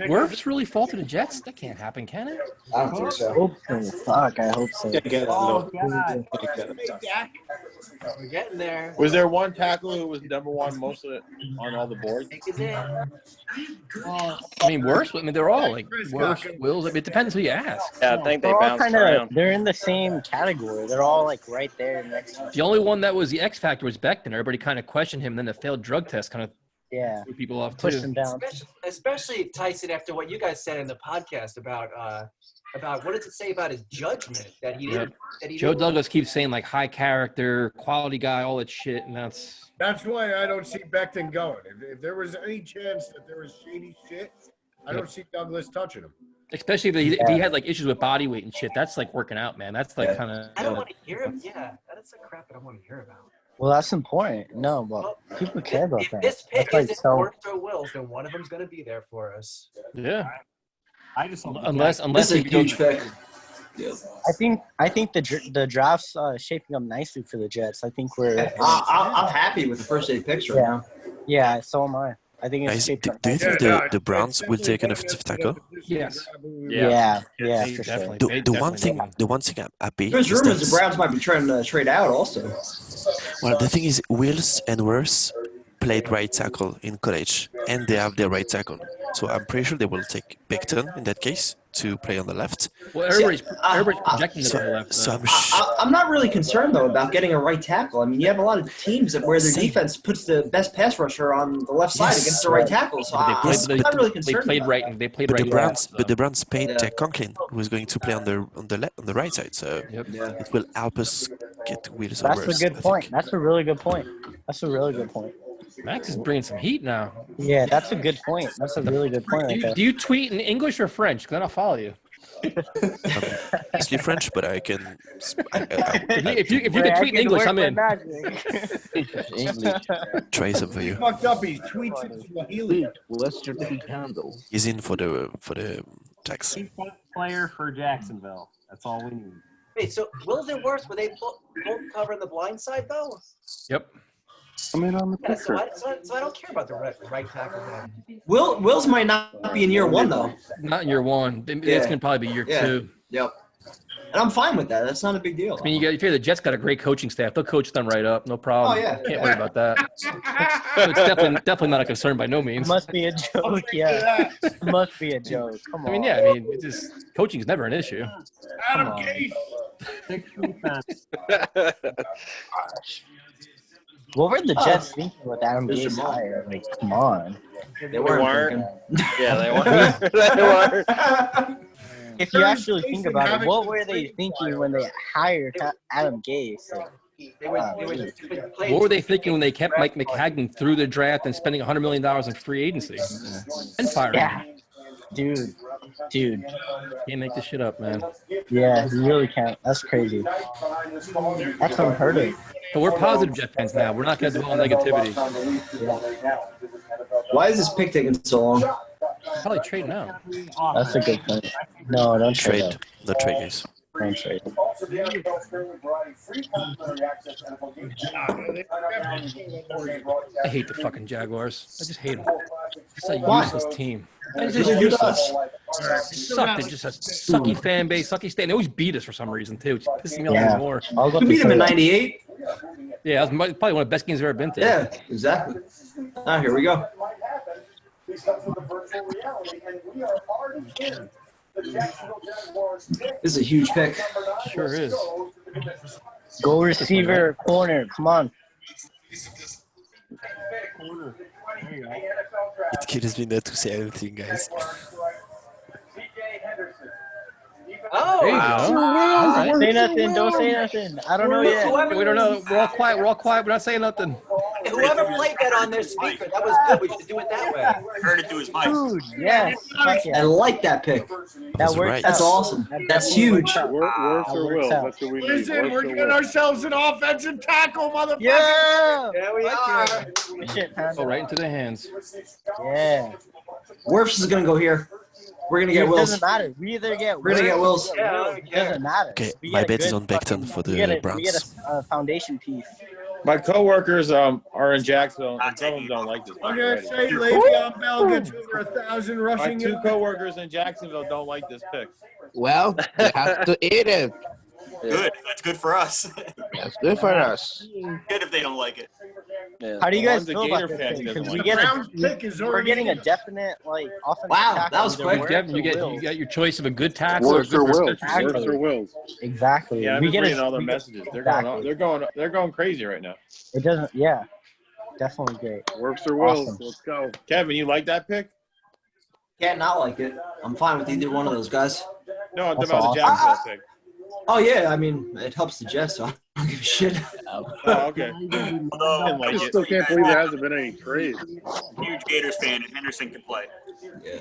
Wirfs really fall to the Jets? That can't happen, can it? I don't think so. Hope so. Fuck, I hope so. Oh, God. We're getting there. Was there one tackle who was number one mostly on all the boards? I mean, Wirfs. I mean, they're all like Wirfs, Wills. I mean, it depends who you ask. Yeah, I think they They're all bounced kind around. of. They're in the same category. They're all like right there next to each The only one that was the X factor was Becton. Everybody kind of questioned him. Then the failed drug test kind of Yeah. threw people off Push too. them down. Especially Tyson, after what you guys said in the podcast about what does it say about his judgment that he didn't. That he Joe didn't, Douglas keeps saying like high character, quality guy, all that shit, and that's why I don't see Becton going. If there was any chance that there was shady shit, I don't see Douglas touching him. especially if he had like issues with body weight and shit. That's like working out, man. That's like kind of. I don't want to hear him. Yeah, that's the crap I don't want to hear about. Well, that's important. No, but people care about If that. this pick That's like isn't so. Wirfs or Wills, then one of them's going to be there for us. Yeah. I just Unless This is a he goes- huge pick. I think the draft's shaping up nicely for the Jets. I think we're. I'm happy with the first 8 picks right now. Yeah, so am I. I think it's Guys, shaped up do you nicely. think the Browns will take an offensive tackle? Yes. Yeah, They for definitely- sure. they The one definitely thing I'm happy There's is rumors the that, Browns might be trying to trade out also. well, the thing is, Wills and Wirfs played right tackle in college, and they have their right tackle. So I'm pretty sure they will take Becton in that case to play on the left. Well, everybody's projecting to the left. So I'm not really concerned though about getting a right tackle. I mean, you have a lot of teams that where their defense puts the best pass rusher on the left side against the right tackle. So I'm not really concerned. They played about right. it. They played But right. the Browns, left, but the Browns paid Jack Conklin, who is going to play on the right side. So it will help us get Wills or That's Wirfs, a good point. That's a really good point. That's a really good point. Max is bringing some heat now. Yeah, that's a good point. That's a really good point right there. Do you tweet in English or French? Because then I'll follow you. Mostly French, but I can. If you can tweet in English, I'm in. Try some for you. Fucked up. He tweets in Swahili. What's your tweet handle? He's in for the tax. Defense player for Jacksonville. That's all we need. Wait, so Wills and Wirfs, were they both covering the blind side though? Yep. I mean, on the Yeah, so picture. I don't care about the right tackle then. Wills might not be in year 1 though. Not in year 1. It's Yeah. gonna probably be year 2. Yep. And I'm fine with that. That's not a big deal. I mean, you figure the Jets got a great coaching staff. They'll coach them right up, no problem. Oh, yeah. Can't worry about that. So it's definitely not a concern by no means. Must be a joke, yeah. Must be a joke. Come on. I mean, yeah. I mean, it's just coaching is never an issue. Adam Gase. What were the Jets thinking with Adam Gase hire? Like, come on. They weren't. Yeah, they weren't. They weren't. If you actually think about it, what were they thinking when they hired Adam Gase? Like, What were they thinking when they kept Mike McHagnon through the draft and spending $100 million in free agency and firing? Yeah, dude. Can't make this shit up, man. Yeah, you really can't. That's crazy. That's unheard of. But we're positive Jet fans now. We're not going to dwell on negativity. Why is this pick taking so long? Probably trade now. That's a good point. No, don't trade. Trade. No trade, guys. Don't trade. I hate the fucking Jaguars. I just hate them. It's a Why? useless team. They're Just just useless. us. They're just a sucky fan base, sucky state. They always beat us for some reason too, which pisses me off Yeah. even more. You beat him in '98. Yeah, that was probably one of the best games I've ever been to. Yeah, exactly. Ah, here we go. This is a huge pick. Sure is. Go receiver corner. Come on. It kills me not to say anything, guys. Oh, There you go. All right. Say nothing. Don't say nothing. I don't know yet. We don't know. We're all quiet. We're all quiet. We're not saying nothing. Whoever played that on their speaker, that was good. We should do it that way. Heard it through his mic. Dude, yes. Fuck yeah. I like that pick. That works right. out. That's awesome. That That's definitely huge. works out. Worse That or works will. out. That's what we need. Listen, Worse we're or getting will. ourselves an offensive tackle, motherfucker. Yeah. There we are. Good shit, Panda. Go right into their hands. Yeah. Wirfs is gonna go here. We're gonna get It Wills. doesn't matter. We either get We're gonna get Wills. It doesn't matter. Okay, We my get a bet is good on Becton fucking- for we get the a Browns. foundation piece. My coworkers are in Jacksonville, and some of them don't like this. I'm pick gonna already. say Le'Veon Bell gets over 1,000 My rushing 2 yards. coworkers in Jacksonville don't like this pick. Well, they have to eat it. Good. That's good for us. That's good for us. Good if they don't like it. Yeah. How do you guys One's a feel about Gator this fan, pick? he doesn't Because like we it. get Brown's pick is we're already getting a in. definite like offensive Wow, tackle. that was either quick. Wirfs Devin, or you Wills. got your choice of a good tackle or a Worse good or will. reception. Worse or wills. Exactly. Yeah, I'm we just get reading a, all their we get- messages. exactly. They're going crazy right now. It doesn't. Yeah. Definitely great. Worse or wills. Awesome. Let's go. Kevin, you like that pick? Can't not like it. I'm fine with either one of those guys. No, I'm That's talking about the awesome. Jacksonville pick. Oh yeah, I mean it helps the Jets, so I don't give a shit. Oh, okay. Although, didn't like I it. still can't believe there hasn't been any trades. huge Gators fan, and Henderson can play. Yeah.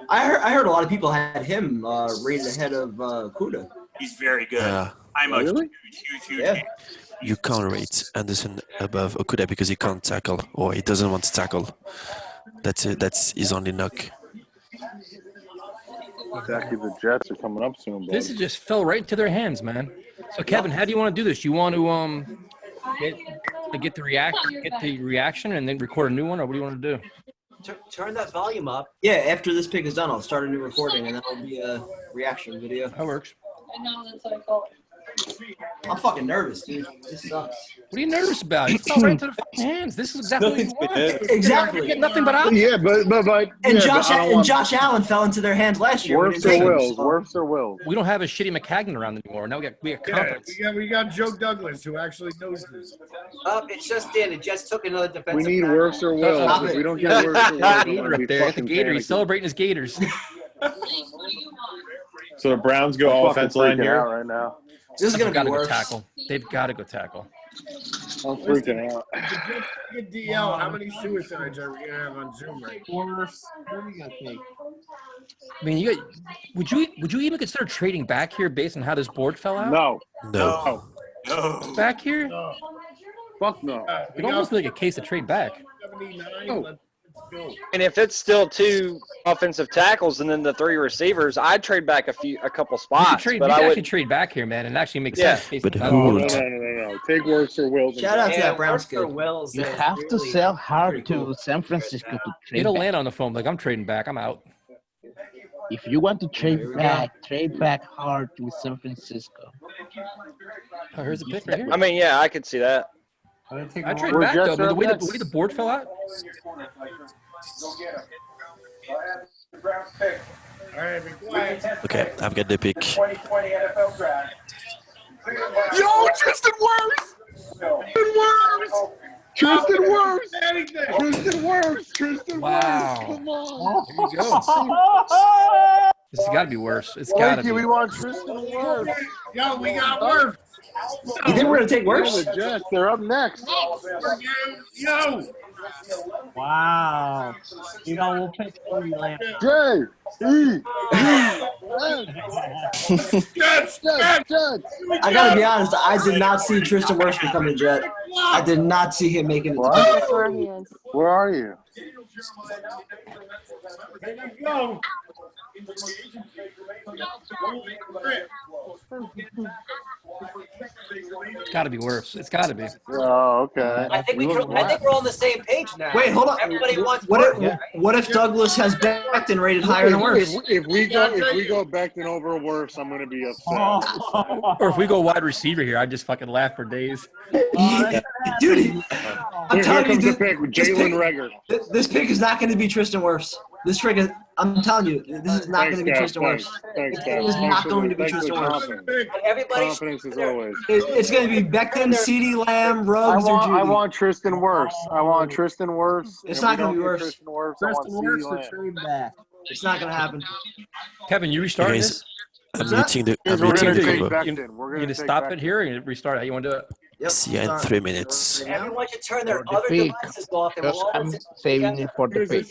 I heard a lot of people had him rated ahead of Kuda. He's very good. Yeah. I'm a Really? huge Yeah. fan. You can't rate Anderson above Okuda because he can't tackle or he doesn't want to tackle. That's it. That's his only knock. Exactly. The Jets are coming up soon, This buddy. just fell right into their hands, man. So Kevin, how do you want to do this? You want to get the reaction and then record a new one, or what do you want to do? Turn that volume up. Yeah, after this pick is done, I'll start a new recording, and then it'll be a reaction video. That works. I'm fucking nervous, dude. This sucks. What are you nervous about? It fell right into the fucking hands. This is exactly what you want. Exactly. You get nothing but options. Yeah, but And yeah, Josh but I don't want Josh Allen fell into their hands last year. We worse didn't take or him, wills. so- Worse or wills. We don't have a shitty McCagnon around anymore. Now we got Yeah, confidence. we got Joe Douglas who actually knows this. It's just in. The Jets took another defensive. We need tackle. worse or wills. Stop If it. we don't get worse or wills, I'm Gator gonna be up there at the fucking Gator. He's panicking. celebrating his Gators. So the Browns go I'm offensive fucking line freaking out here. right now. This is gonna They've got be to go worse. tackle. They've got to go tackle. I'm freaking out. If the Jets get DL, how many suicides are we gonna have on Zoom right now? I mean, would you even consider trading back here based on how this board fell out? No. No. No. Back here, Fuck no. it almost like a case to trade back. 79. Oh. Let's go. And if it's still 2 offensive tackles and then the 3 receivers, I'd trade back a couple You spots. could trade, but we I could would. actually trade back here, man, and actually make Yeah. sense. based But on how who the board would? fell. No. Take worse or wills. Shout out to Yeah, that Browns Works or kid. Wills. You is have to really sell hard pretty cool. to San Francisco to trade Get a back. land on the phone. Like, I'm trading back. I'm out. If you want to Here we trade back hard to San Francisco. Oh, here's a pick right here. I mean, yeah, I could see that. I trade We're back, though. Jets But the up way next. the board fell out, All right, be quiet. Okay, I've got the pick. 2020 NFL Draft. Yo, Tristan Wirfs! Tristan Wirfs! Tristan Wirfs! Tristan Wow. Wirfs! Come on! there you go. This has got to be worse. It's got to Thank you. be. We want Tristan Wirfs. Yo, we got work. You think we're gonna take worse? The Jets, they're up next. Yo, Wow. You know, we'll pick Lamb. Jets, I gotta be honest. I did not see Tristan Wirfs become a Jet. I did not see him making it. What? Where he is. Where are you? Go. It's got to be worse. It's got to be. Oh, okay. I think we're on the same page now. Wait, hold on. Everybody wants What work. what if Douglas has Becton rated higher than Wirfs? If we go Becton over Wirfs, I'm gonna be upset. Or if we go wide receiver here, I'd just fucking laugh for days. Dude, I'm Here telling you, comes the dude, pick with Jalen Reagor. this pick is not going to be Tristan Wirfs. This trick, I'm telling you, this is not going to be Tristan Wirfs. Thanks, It Kev. is Thanks not for going the- to be thanks for Tristan the Wirfs. confidence. Everybody, Confidence as always. It's going to be Becton, CeeDee Lamb, Ruggs, or Judy. I want Tristan Wirfs. I want Tristan Wirfs. It's If not we going to don't be get Wirfs. Tristan Wirfs, I want Tristan CeeDee Wirfs, the Lamb. trade back. It's not going to happen. Kevin, you Hey restarting guys, this? I'm What's that? muting the Guys, I'm we're muting gonna the take combo. Becton. We're You gonna gonna take stop Becton. it here and restart it? How you want to do it? Yep. See you in Start. 3 minutes. Right now. everyone should turn their For the other pick. devices off. They will Just all I'm sit saving together. it for the pick.